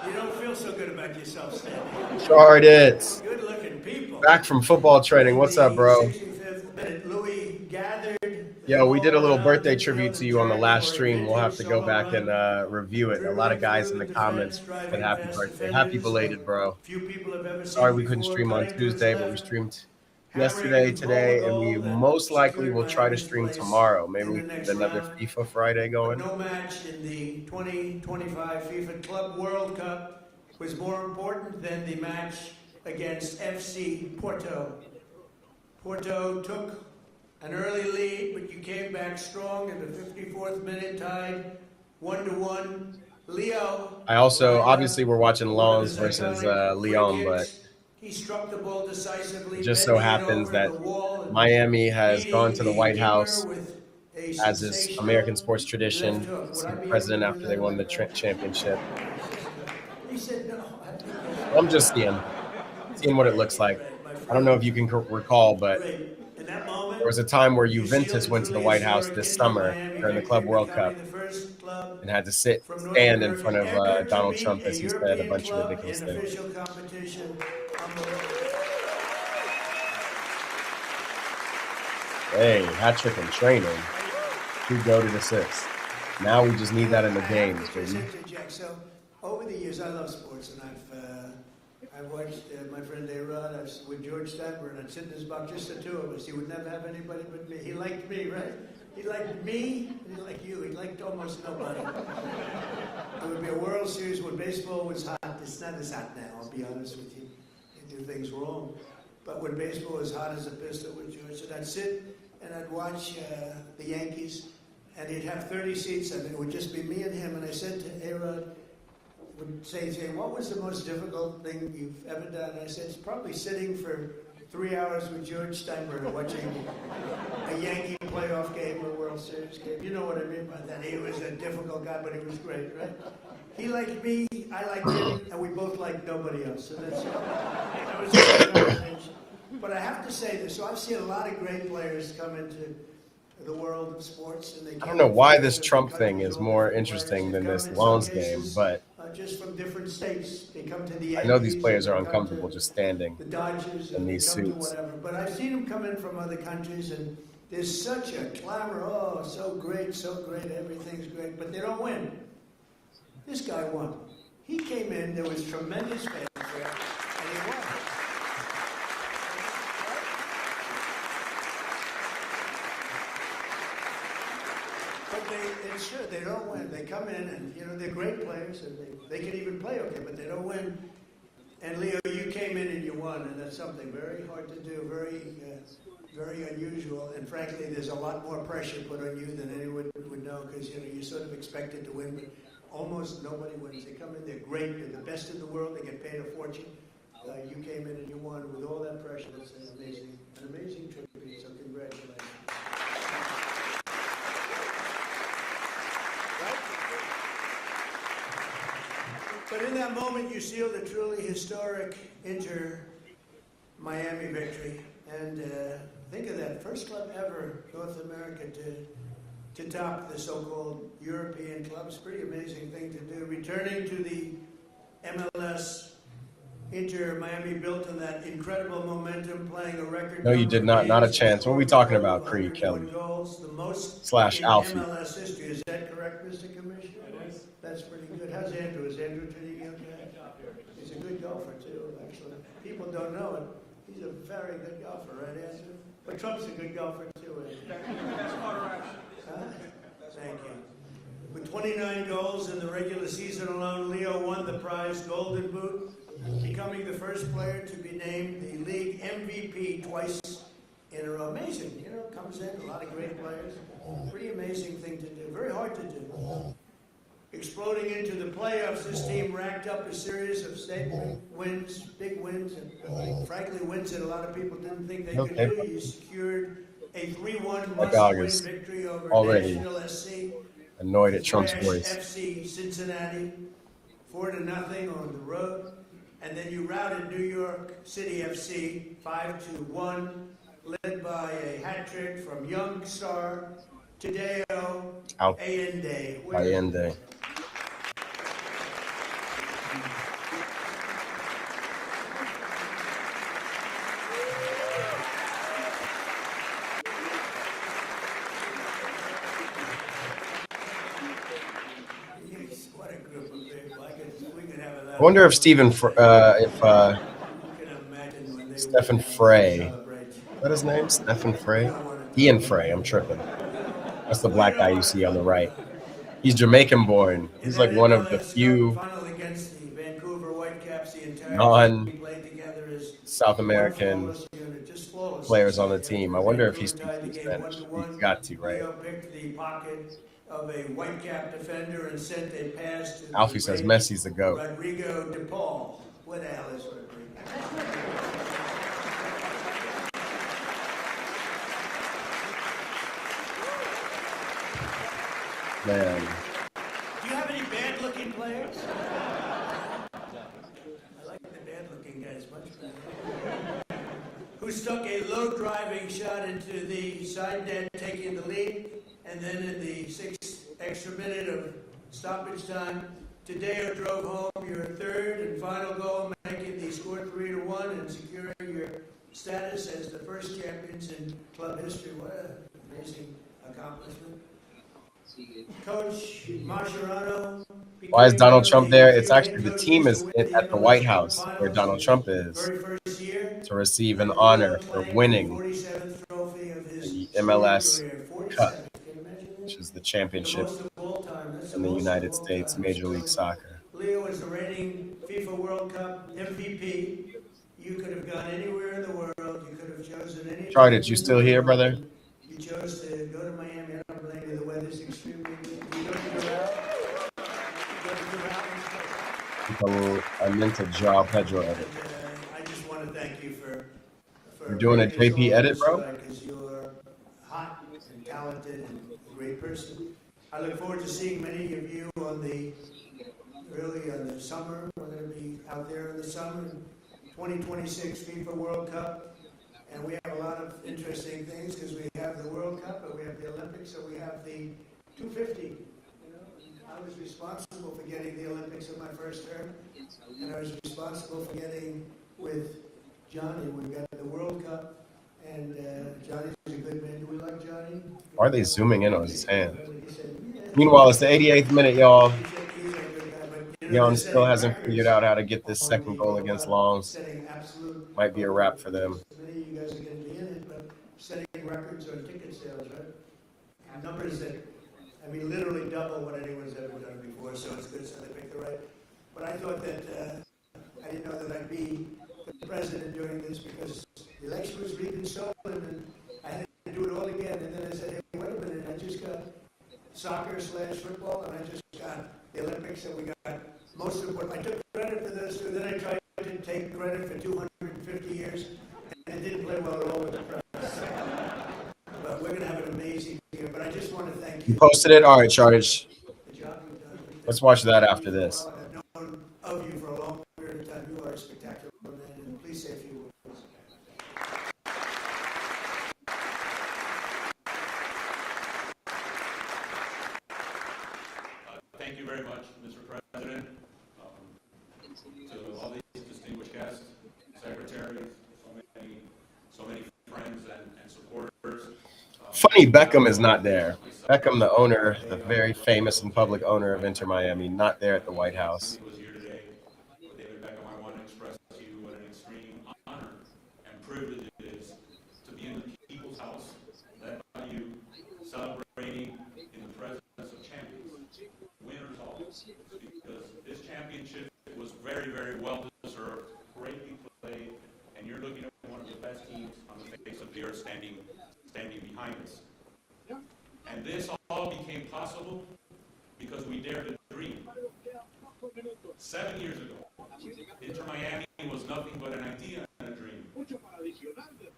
You don't feel so good about yourself, Stanley. Sure it. Good-looking people. Back from football training. What's up, bro? 65th minute, Louis gathered Yo, we did a little birthday tribute to you on the last stream. We'll have to go back and review it. A lot of guys in the comments said happy birthday. Happy belated, bro. Few people have ever Sorry seen we couldn't before. stream on Cutting to his Tuesday, but we left, streamed hammering yesterday, the goal, today, and we that most likely secured will try to Miami's stream place tomorrow. Maybe in we the can next get another round. FIFA Friday But going. no match in the 2025 FIFA Club World Cup was more important than the match against FC Porto. Porto took an early lead, but you came back strong in the 54th minute, tied 1-1. Leo. I also, lined obviously, up we're watching for one of Lens his versus iconic free Lyon, but kicks. He struck the ball decisively, it just so bending it happens over that the wall and Miami has gone beating to the the White keeper House, with a as is American sensational sports left tradition, hook. Would see I the be able president to do after they that, won my the friend? championship. He said no. I'm just seeing what it looks like. Right, my I don't friend. know if you can recall, but Great. In that moment, there was a time where you sealed Juventus the went to the truly White House historic this Inter summer Miami during the victory, Club World Cup becoming the first club and had to from North stand in America front of ever to Donald beat Trump a as he said a European bunch of club ridiculous in things. official competition. Unbelievable. Hey, hat trick in training. 2 goated assists. Now we just need that in the games, baby. Jack. So over the years, I love sports, and I've watched my friend A-Rod. I was with George Steinberg, and I'd sit in his box, just the two of us. He would never have anybody but me. He liked me, right? He liked me, and he liked you. He liked almost nobody. There would be a World Series when baseball was hot. It's not as hot now, I'll be honest with you. They do things wrong. But when baseball was hot as a pistol with George, and I'd sit and I'd watch the Yankees, and he'd have 30 seats, and it would just be me and him. And I said to A-Rod, would say, what was the most difficult thing you've ever done? And I said, it's probably sitting for 3 hours with George Steinberg watching a Yankee playoff game or World Series game. You know what I mean by that. He was a difficult guy, but he was great, right? He liked me, I liked him, and we both liked nobody else. So that was a good conversation. But I have to say this. So I've seen a lot of great players come into the world of sports, and they I don't know why this Trump thing is more interesting than this Loans game, but just from different states. They come to the Yankees. I know these players are they come uncomfortable to just standing the Dodgers, in and they these come to suits. whatever. But I've seen them come in from other countries, and there's such a clamor. Oh, so great, everything's great, but they don't win. This guy won. He came in. There was tremendous fanfare, and he won. It's true, they don't win. They come in and, they're great players and they can even play okay, but they don't win. And Leo, you came in and you won, and that's something very hard to do, very unusual. And frankly, there's a lot more pressure put on you than anyone would know because, you're sort of expected to win, but almost nobody wins. They come in, they're great, they're the best in the world, they get paid a fortune. You came in and you won with all that pressure. It's an amazing tribute, so congratulations. But in that moment, you sealed a truly historic Inter-Miami victory. And think of that, first club ever, North America, to top the so-called European clubs. Pretty amazing thing to do. Returning to the MLS, Inter-Miami built on that incredible momentum, playing a record. No, you did not. Not a chance. What are we talking about, Creed Kelly? Goals, the most / Alfie. in MLS history. Is that correct, Mr. Commissioner? That's pretty good. How's Andrew? Is Andrew treating you okay? He's a good golfer, too, actually. People don't know it. He's a very good golfer, right, Andrew? But Trump's a good golfer, too, Huh? Thank you. With 29 goals in the regular season alone, Leo won the prize Golden Boot, becoming the first player to be named the League MVP twice in a row. Amazing, comes in, a lot of great players. Pretty amazing thing to do. Very hard to do. Exploding into the playoffs, this team racked up a series of statement wins, big wins, and frankly, wins that a lot of people didn't think they could do. You secured a 3-1 must-win victory over Nashville SC. Annoyed at Trump's voice. FC Cincinnati, 4-0 on the road. And then you routed New York City FC 5-1, led by a hat trick from young star Tadeo Allende. Allende. I wonder if Stephen, if you can imagine when they Stephen win, how Frey, they celebrate. is that his name? Stephen Frey? You don't want to Ian talk Frey. I'm tripping. That's the Well, black guy you see on the right. He's Jamaican born. In He's that like one of the MLS Cup few final against the Vancouver Whitecaps, the entire non team played together as South one American flawless unit, just flawless. players on the team. I wonder if he Vancouver speaks tied the any game Spanish. 1-1. He's got to, right? Leo picked the pocket of a Whitecap defender and sent a pass to Alfie the says great Messi's the GOAT. Rodrigo De Paul. What the hell is Rodrigo? Man. Do you have any bad-looking players? I like the bad-looking guys much better. Who stuck a low-driving shot into the side net, taking the lead, and then in the sixth extra minute of stoppage time, Tadeo drove home your third and final goal, making the score 3-1 and securing your status as the first champions in club history. What an amazing accomplishment. Coach Mascherano. Why is Donald Trump there? It's FIFA actually the head team coaches is to win at the MLS White Cup House where finals Donald in Trump his is very first year. to receive an Left honor field for playing winning 47th trophy of his the storied MLS career. 47th. Cup, Can you imagine that? which is the The championship most of all time. That's in the most of United all States time. Major League Soccer. Leo is the reigning FIFA World Cup MVP. You could have gone anywhere in the world. You could have chosen any. Charted, you still here, brother? You chose to go to Miami. I don't blame you. The weather's extremely good. You go to your house. I meant to draw Pedro edit. I just want to thank you for You're doing a JP edit, bro? Because you're hot and talented and a great person. I look forward to seeing many of you on the summer. We're going to be out there in the summer, 2026 FIFA World Cup. And we have a lot of interesting things because we have the World Cup and we have the Olympics and we have the 250. I was responsible for getting the Olympics in my first term, and I was responsible for getting with Johnny. We got the World Cup, and Johnny's a good man. Do we like Johnny? Why are they zooming in on his hand? Meanwhile, it's the 88th minute, y'all. Lyon still hasn't figured out how to get this second goal against Longs. Might be a wrap for them. Many of you guys are going to be in it, but setting records on ticket sales, right? Numbers that, I mean, literally double what anyone's ever done before, so it's good, so they pick the right. But I thought that, I didn't know that I'd be the president during this because the election was rigged and stolen, and I had to do it all again. And then I said, hey, wait a minute, I just got soccer/football, and I just got the Olympics, and we got most of what I took credit for those two. Then I tried to take credit for 250 years, and it didn't play well at all with the press. But we're going to have an amazing year. But I just want to thank you. You posted it? All right, Chartage. The job you've done. Let's watch that after this. I've known of you for a long period of time. You are a spectacular man, and please say a few words. Thank you very much, Mr. President, to all these distinguished guests, secretaries, so many friends and supporters. Funny, Beckham is not there. Beckham, the owner, the very famous and public owner of Inter Miami, not there at the White House. Was here today. David Beckham, I want to express to you what an extreme honor and privilege it is to be in the people's house, led by you, celebrating in the presence of champions, winners all, because this championship was very, very well deserved, greatly played, and you're looking at one of the best teams on the face of the earth standing behind us. And this all became possible because we dared to dream. 7 years ago, Inter Miami was nothing but an idea and a dream.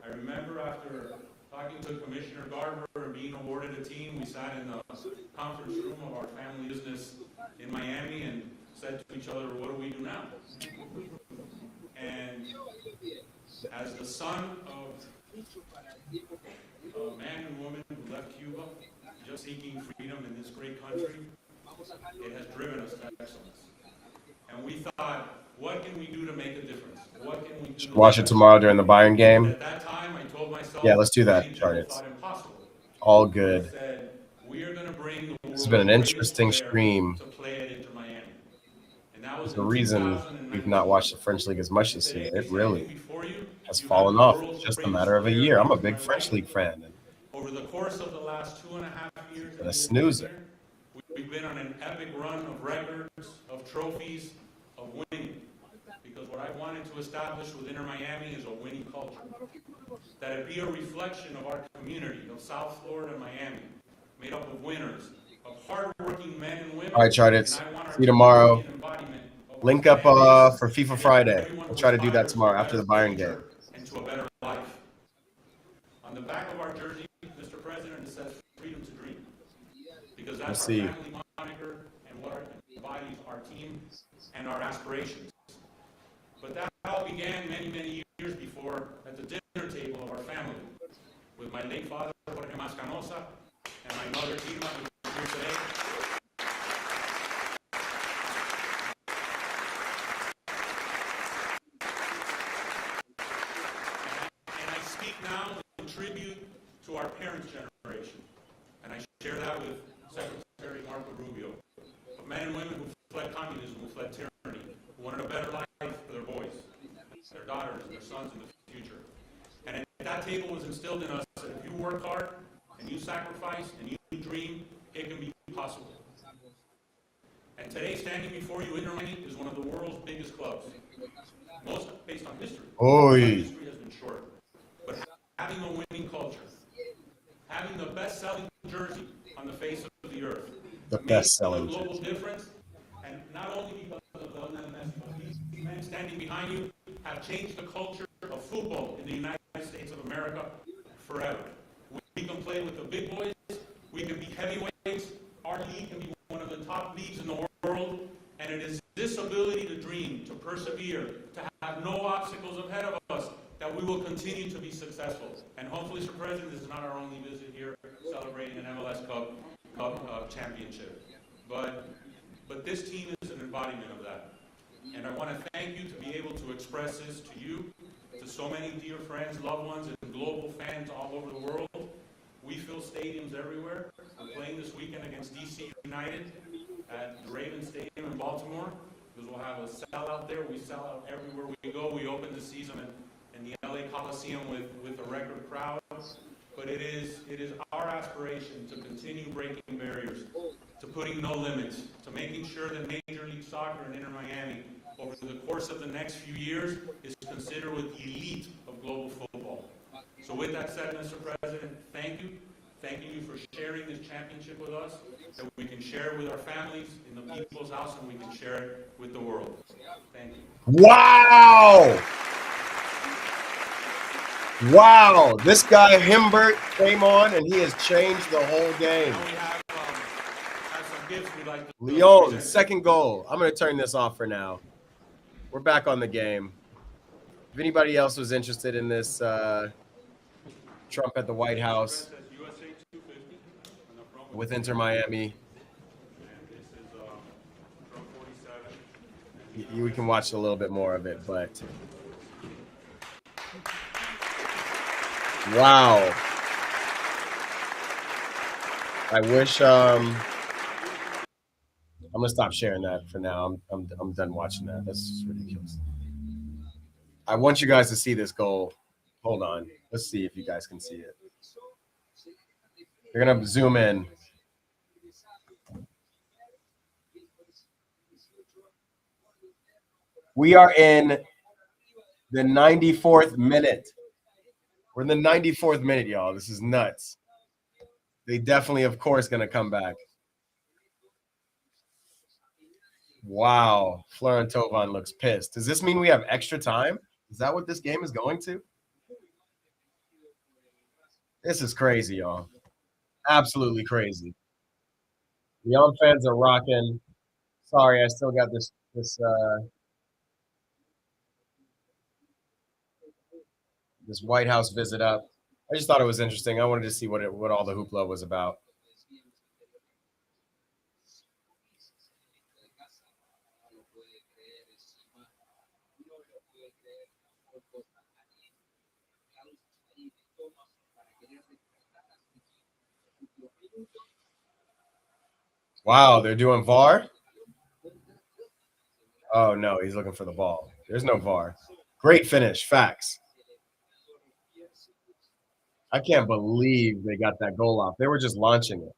I remember after talking to Commissioner Garber and being awarded a team, we sat in the conference room of our family business in Miami and said to each other, what do we do now? And as the son of a man and woman who left Cuba, just seeking freedom in this great country, it has driven us to excellence. And we thought, what can we do to make a difference? What can we do? Should watch it tomorrow during the Bayern game. At that time, I told myself, Yeah, let's do that, many people Charlotte. thought impossible. All I good. said, we are going to bring the This has been an world's interesting greatest player stream. to play at Inter Miami. And now was There's a in reason we've not 2019. watched the French League as much this year. Today, It standing really before you, has you have fallen the off in world's just a greatest matter of a player year. I'm a against big my French right. League fan. Over the course of the last 2.5 years And that a we have been snoozer. here, we've been on an epic run of records, of trophies, of winning. Because what I wanted to establish with Inter Miami is a winning culture. That it be a reflection of our community of South Florida and Miami, made up of winners, of hardworking men and women. All right, Chartits. And I want our See you team to tomorrow. be an embodiment of Link what up fan is for FIFA and Friday. everyone We'll who try to do that aspires to a tomorrow after better the Bayern future game. and to a better life. On the back of our jersey, Mr. President, it says freedom to dream. Because that's our family moniker and what embodies our team and our aspirations. But that all began many, many years before at the dinner table of our family with my late father, Jorge Mascanosa, and my mother, Irma, who is here today. And I speak now in tribute to our parents' generation. And I share that with Secretary Marco Rubio. Of men and women who fled communism, who fled tyranny, who wanted a better life for their boys, their daughters, and their sons in the future. And at that table was instilled in us that if you work hard, and you sacrifice, and you dream, it can be possible. And today, standing before you, Inter Miami is one of the world's biggest clubs. Most based on history. Oy. History has been short. But having a winning culture, having the best-selling jersey on the face of the earth, The best-selling making a global jersey. difference, and not only because of the Messi, but these men standing behind you have changed the culture of football in the United States of America forever. We can play with the big boys. We can be heavyweights. Our league can be one of the top leagues in the world. And it is this ability to dream, to persevere, to have no obstacles ahead of us, that we will continue to be successful. And hopefully, Mr. President, this is not our only visit here celebrating an MLS Cup championship. But this team is an embodiment of that. And I want to thank you to be able to express this to you, to so many dear friends, loved ones, and global fans all over the world. We fill stadiums everywhere. We're playing this weekend against DC United at the Ravens Stadium in Baltimore, because we'll have a sellout there. We sell out everywhere we go. We open the season in the LA Coliseum with a record crowd. But it is our aspiration to continue breaking barriers, to putting no limits, to making sure that Major League Soccer and Inter Miami, over the course of the next few years, is considered with the elite of global football. So with that said, Mr. President, thank you. Thanking you for sharing this championship with us, that we can share it with our families in the people's house, and we can share it with the world. Thank you. Wow! Wow! This guy Himbert came on and he has changed the whole game. Now we have some gifts we'd like to Lyon, present. second goal. I'm going to turn this off for now. We're back on the game. If anybody else was interested in this Trump at the White House with Inter Miami, we can watch a little bit more of it, but wow. I wish I'm gonna stop sharing that for now. I'm done watching that. That's just ridiculous. I want you guys to see this goal. Hold on. Let's see if you guys can see it. They're gonna zoom in. We are in the 94th minute. We're in the 94th minute, y'all. This is nuts. They definitely, of course, gonna come back. Wow, Florent Thauvin looks pissed. Does this mean we have extra time? Is that what this game is going to? This is crazy, y'all. Absolutely crazy. Lyon fans are rocking. Sorry, I still got this White House visit up. I just thought it was interesting. I wanted to see what all the hoopla was about. Wow, they're doing VAR? Oh no, he's looking for the ball. There's no VAR. Great finish. Facts. I can't believe they got that goal off. They were just launching it.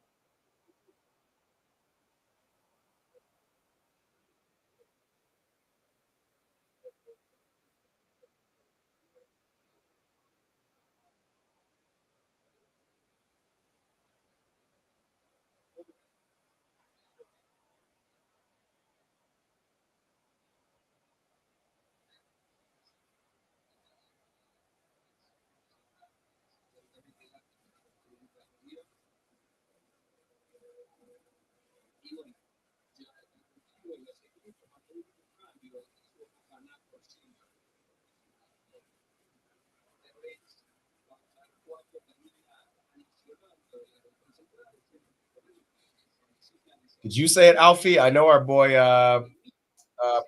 Did you say it, Alfie? I know our boy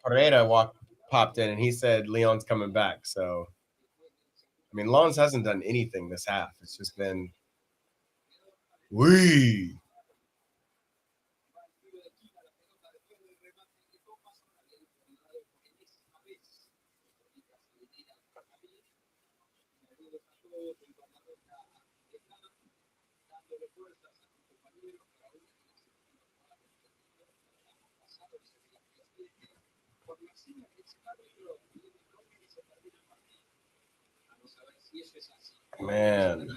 Pereira popped in and he said Leon's coming back. So, I mean, Lons hasn't done anything this half. It's just been we. Man.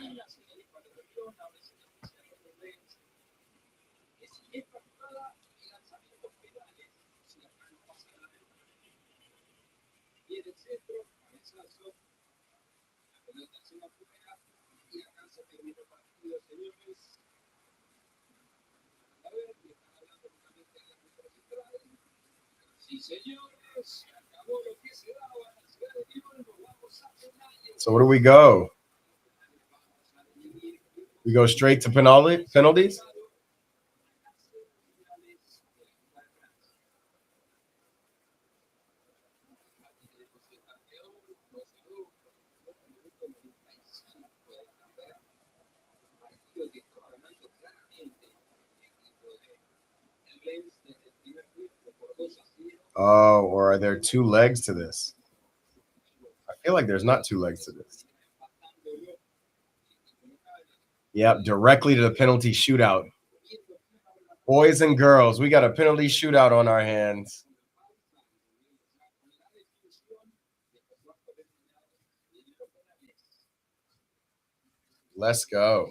So where do we go? We go straight to penalties? Oh, or are there two legs to this? I feel like there's not two legs to this. Yep, directly to the penalty shootout. Boys and girls, we got a penalty shootout on our hands. Let's go.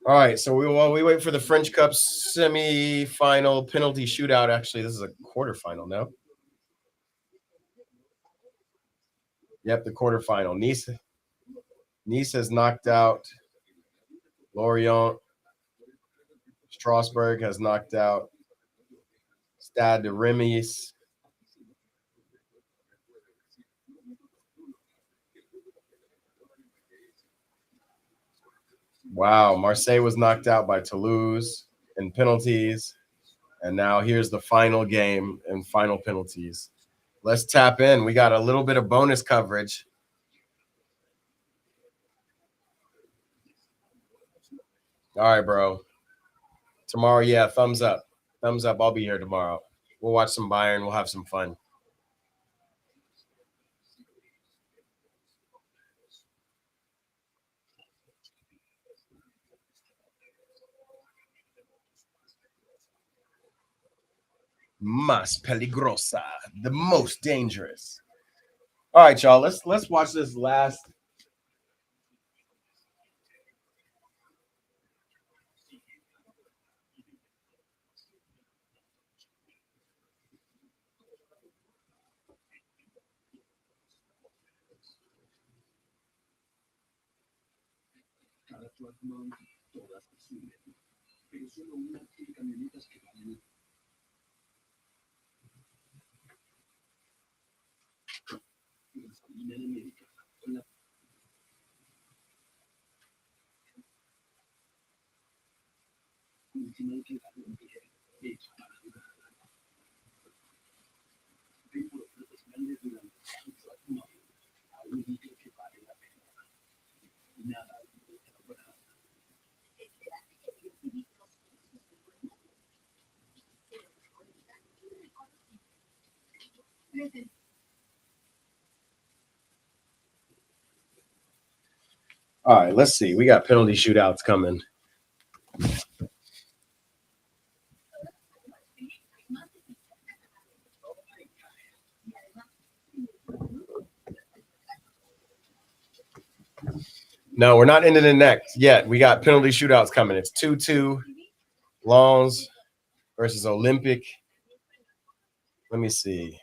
All right, so while we wait for the French Cup semi-final penalty shootout, actually, this is a quarterfinal, no? Yep, the quarterfinal. Nice has knocked out Lorient. Strasbourg has knocked out Stade de Reims. Wow, Marseille was knocked out by Toulouse in penalties. And now here's the final game and final penalties. Let's tap in. We got a little bit of bonus coverage. All right, bro. Tomorrow, yeah, thumbs up. Thumbs up. I'll be here tomorrow. We'll watch some Bayern. We'll have some fun. Más peligrosa, the most dangerous. All right, y'all. Let's watch this last. Cada Trackman, todas posibles. Pero solo una tiene camionetas que valen. Gasolina de América. Con la última que la rompieron. Hecha para durar. Ven por ofertas grandes durante su Trackman. A un litro que vale la pena. Nada. All right, let's see. We got penalty shootouts coming. No, we're not into the next yet. We got penalty shootouts coming. It's 2-2 Longs versus Olympic. Let me see.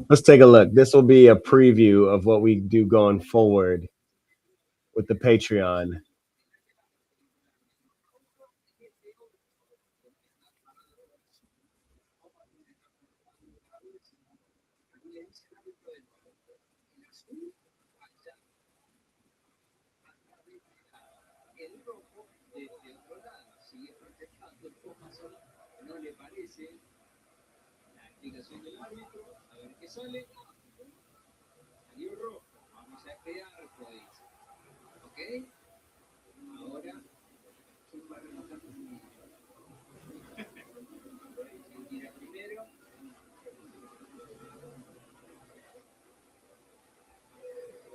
Let's take a look. This will be a preview of what we do going forward with the Patreon. ¿No le parece la explicación del árbitro? A ver qué sale. Salió rojo. Vamos a esperar, pues. ¿Ok? Ahora, ¿quién va a rematar primero? ¿Quién tira primero?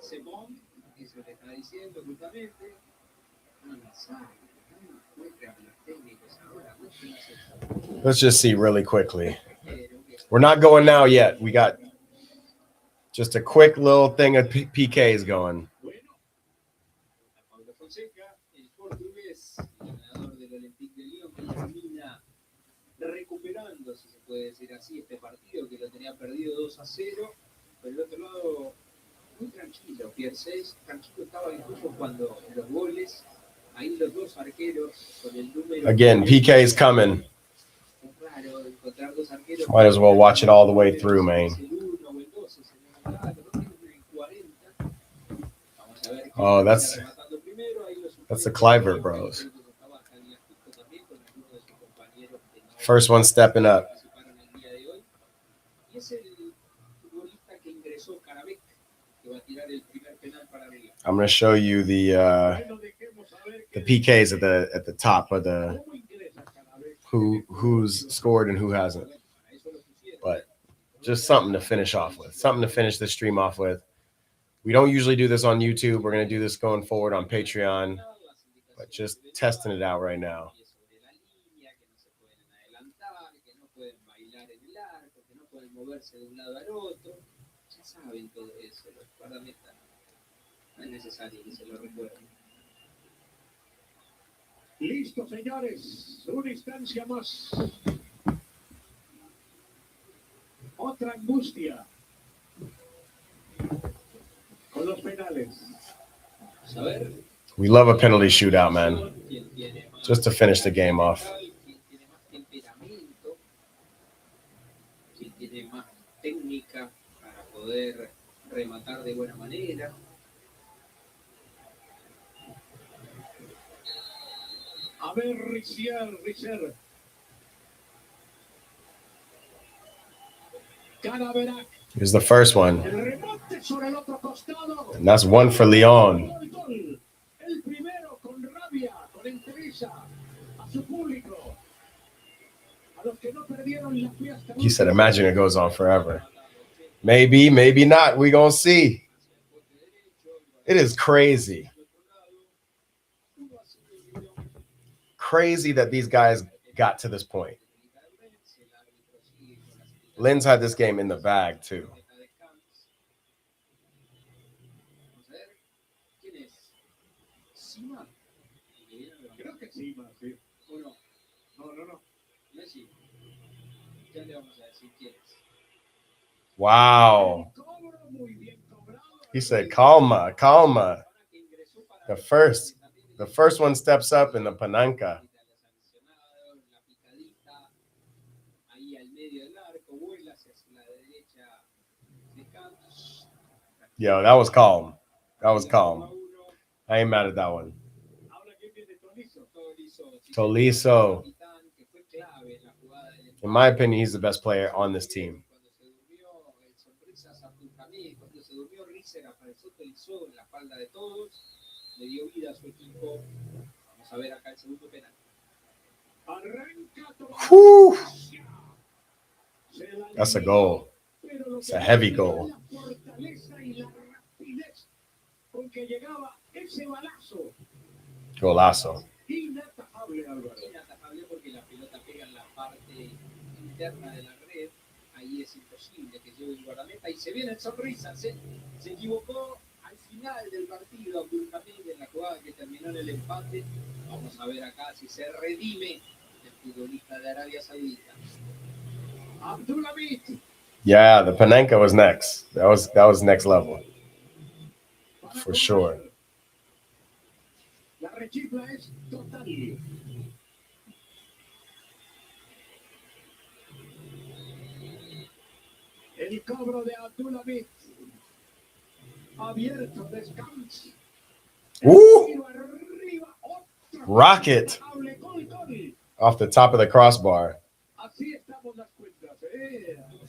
Simón, eso le está diciendo justamente. No la sabe. Let's just see really quickly. We're not going now yet. We got just a quick little thing of PKs going. Pablo Fonseca, el portugués, ganador del Olympique de Lyon, que termina recuperando, si se puede decir así, este partido que lo tenía perdido 2-0. Por el otro lado, muy tranquilo, Pierre 6, tranquilo estaba incluso cuando los goles, ahí los dos arqueros con el número. Again, PK is coming. Might as well watch it all the way through, man. Oh, that's the Cliver bros. First one stepping up. I'm going to show you the PKs at the top of the who's scored and who hasn't. But just something to finish off with, something to finish the stream off with. We don't usually do this on YouTube. We're going to do this going forward on Patreon, but just testing it out right now. Listo, señores. Una instancia más. Otra angustia. Con los penales. We love a penalty shootout, man. Just to finish the game off. Tiene más técnica para poder rematar de buena manera. A ver, Richer. Canaverac. Here's the first one. El rebote sobre el otro costado. And that's one for Lyon. El primero con rabia, con entereza a su público. A los que no perdieron la fiesta. He said, imagine it goes on forever. Maybe, maybe not. We're going to see. It is crazy. Crazy that these guys got to this point. Lynn's had this game in the bag, too. Wow. He said, calma, calma. The first one steps up in the Pananca. Yo, that was calm. That was calm. I ain't mad at that one. Tolisso. In my opinion, he's the best player on this team. espalda de todos, le dio vida a su equipo. Vamos a ver acá el segundo penal. Whew. That's a goal. It's a heavy goal. Golazo. Inatajable, Álvaro. Inatajable porque la pelota pega en la parte interna de la red. Ahí es imposible que llegue el guardameta. Y se viene en sonrisa. Se equivocó al final del partido Abdulhamid en la jugada que terminó en el empate. Vamos a ver acá si se redime el futbolista de Arabia Saudita. Abdulhamid. Yeah, the Panenka was next. That was next level. For sure. La rechifla es total. El cobro de Abdulhamid. Abierto, descanso. Rocket off the top of the crossbar. Así estamos las cuentas.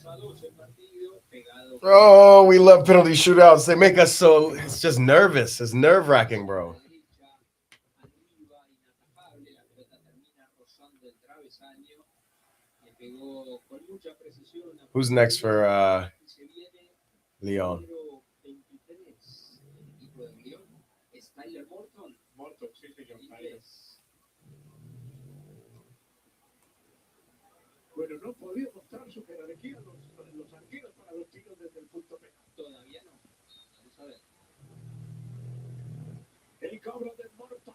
2-2 el partido, pegado. Oh, we love penalty shootouts. They make us so, it's just nervous. It's nerve-wracking, bro. Who's next for Lyon? Bueno, no podía mostrar su jerarquía los arqueros para los tiros desde el punto penal. Todavía no. Vamos a ver. El cobro de Morton.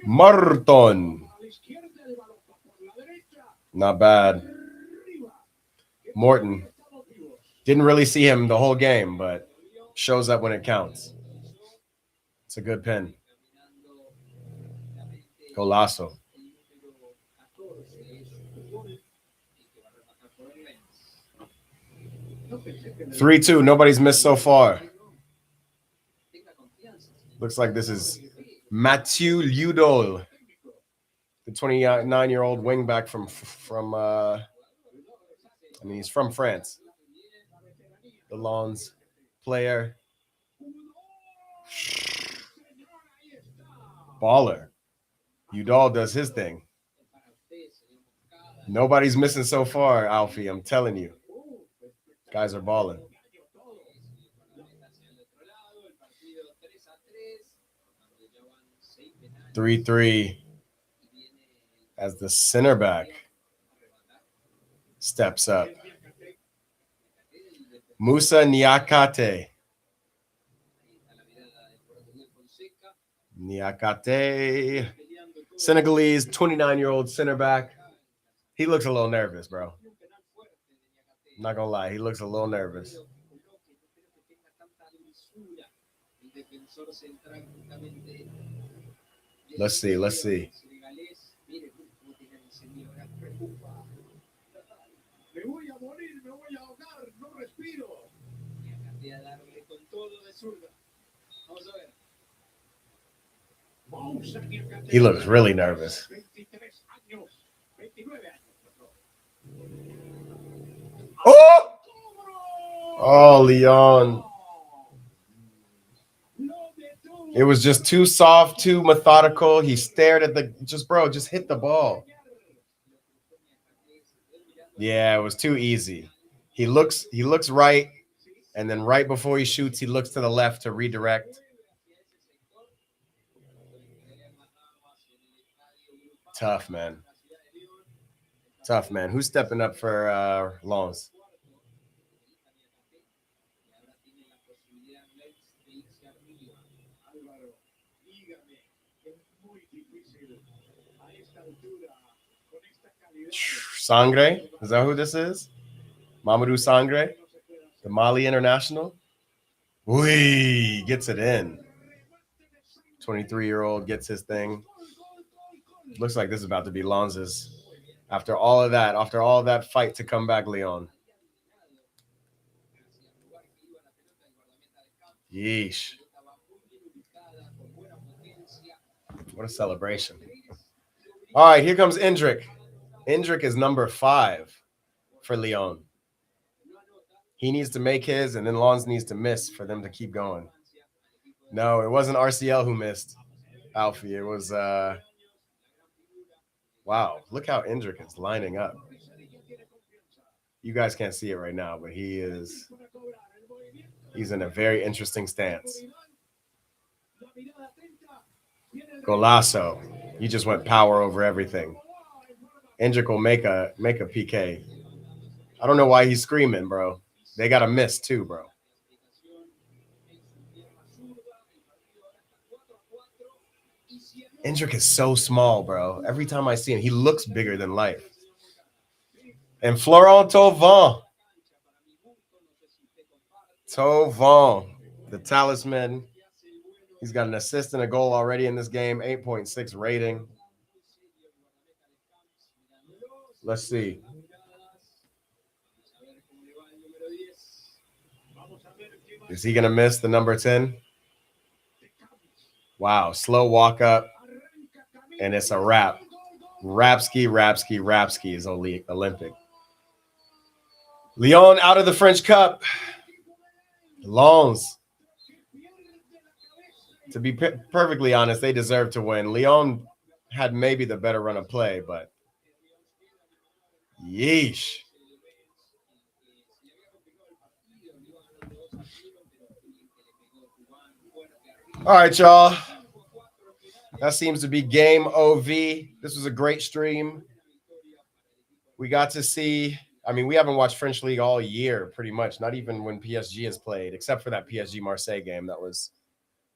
Morton. A la izquierda el balón por la derecha. Not bad. Morton. Didn't really see him the whole game, but shows up when it counts. It's a good pin. Golazo. 3-2. Nobody's missed so far. Looks like this is Mathieu Ludol, the 29-year-old wingback from he's from France. The Lyon's player. Baller. Udall does his thing. Nobody's missing so far, Alfie. I'm telling you. Guys are balling. 3-3 as the center back steps up. Musa Niakate. Niakate. Senegalese, 29-year-old center back. He looks a little nervous, bro. I'm not gonna lie, he looks a little nervous. Let's see. Me voy a morir, me voy a ahogar, no respiro. He looks really nervous. 23 años, 29 años. Oh! Oh, Lyon. It was just too soft, too methodical. He stared at just hit the ball. Yeah, it was too easy. He looks right, and then right before he shoots, he looks to the left to redirect. Tough, man. Who's stepping up for Lons? Sangre? Is that who this is? Mamadou Sangre? The Mali international? Whee! Gets it in. 23-year-old gets his thing. Looks like this is about to be Lons's. After all of that fight to come back, Lyon. Yeesh. What a celebration. All right, here comes Endrick. Endrick is number 5 for Lyon. He needs to make his, and then Lons needs to miss for them to keep going. No, it wasn't RCL who missed, Alfie. It was, wow, look how Endrick is lining up. You guys can't see it right now, but he's in a very interesting stance. Golazo. He just went power over everything. Endrick will make a PK. I don't know why he's screaming, bro. They got a miss too, bro. Endrick is so small, bro. Every time I see him, he looks bigger than life. And Florent Thauvin. Thauvin, the talisman. He's got an assist and a goal already in this game, 8.6 rating. Let's see. Is he going to miss the number 10? Wow, slow walk up, and it's a wrap. Rapsky is Olympic. Lyon out of the French Cup. Lens. To be perfectly honest, they deserve to win. Lyon had maybe the better run of play, but yeesh. All right, y'all. That seems to be game OV. This was a great stream. We got to see, I mean, we haven't watched French League all year, pretty much, not even when PSG has played, except for that PSG-Marseille game that was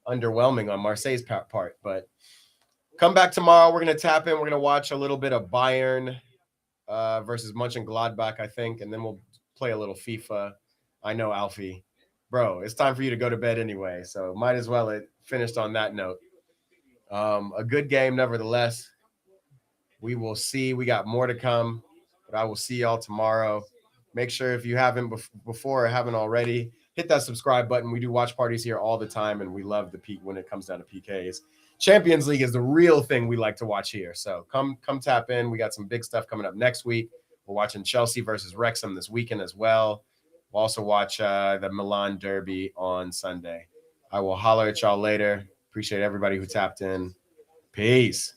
underwhelming on Marseille's part. But come back tomorrow. We're going to tap in. We're going to watch a little bit of Bayern versus Mönchengladbach, I think, and then we'll play a little FIFA. I know, Alfie. Bro, it's time for you to go to bed anyway, so might as well it finished on that note. A good game, nevertheless. We will see. We got more to come, but I will see y'all tomorrow. Make sure if you haven't before or haven't already, hit that subscribe button. We do watch parties here all the time, and we love the peak when it comes down to PKs. Champions League is the real thing we like to watch here. So come tap in. We got some big stuff coming up next week. We're watching Chelsea versus Wrexham this weekend as well. We'll also watch the Milan Derby on Sunday. I will holler at y'all later. Appreciate everybody who tapped in. Peace.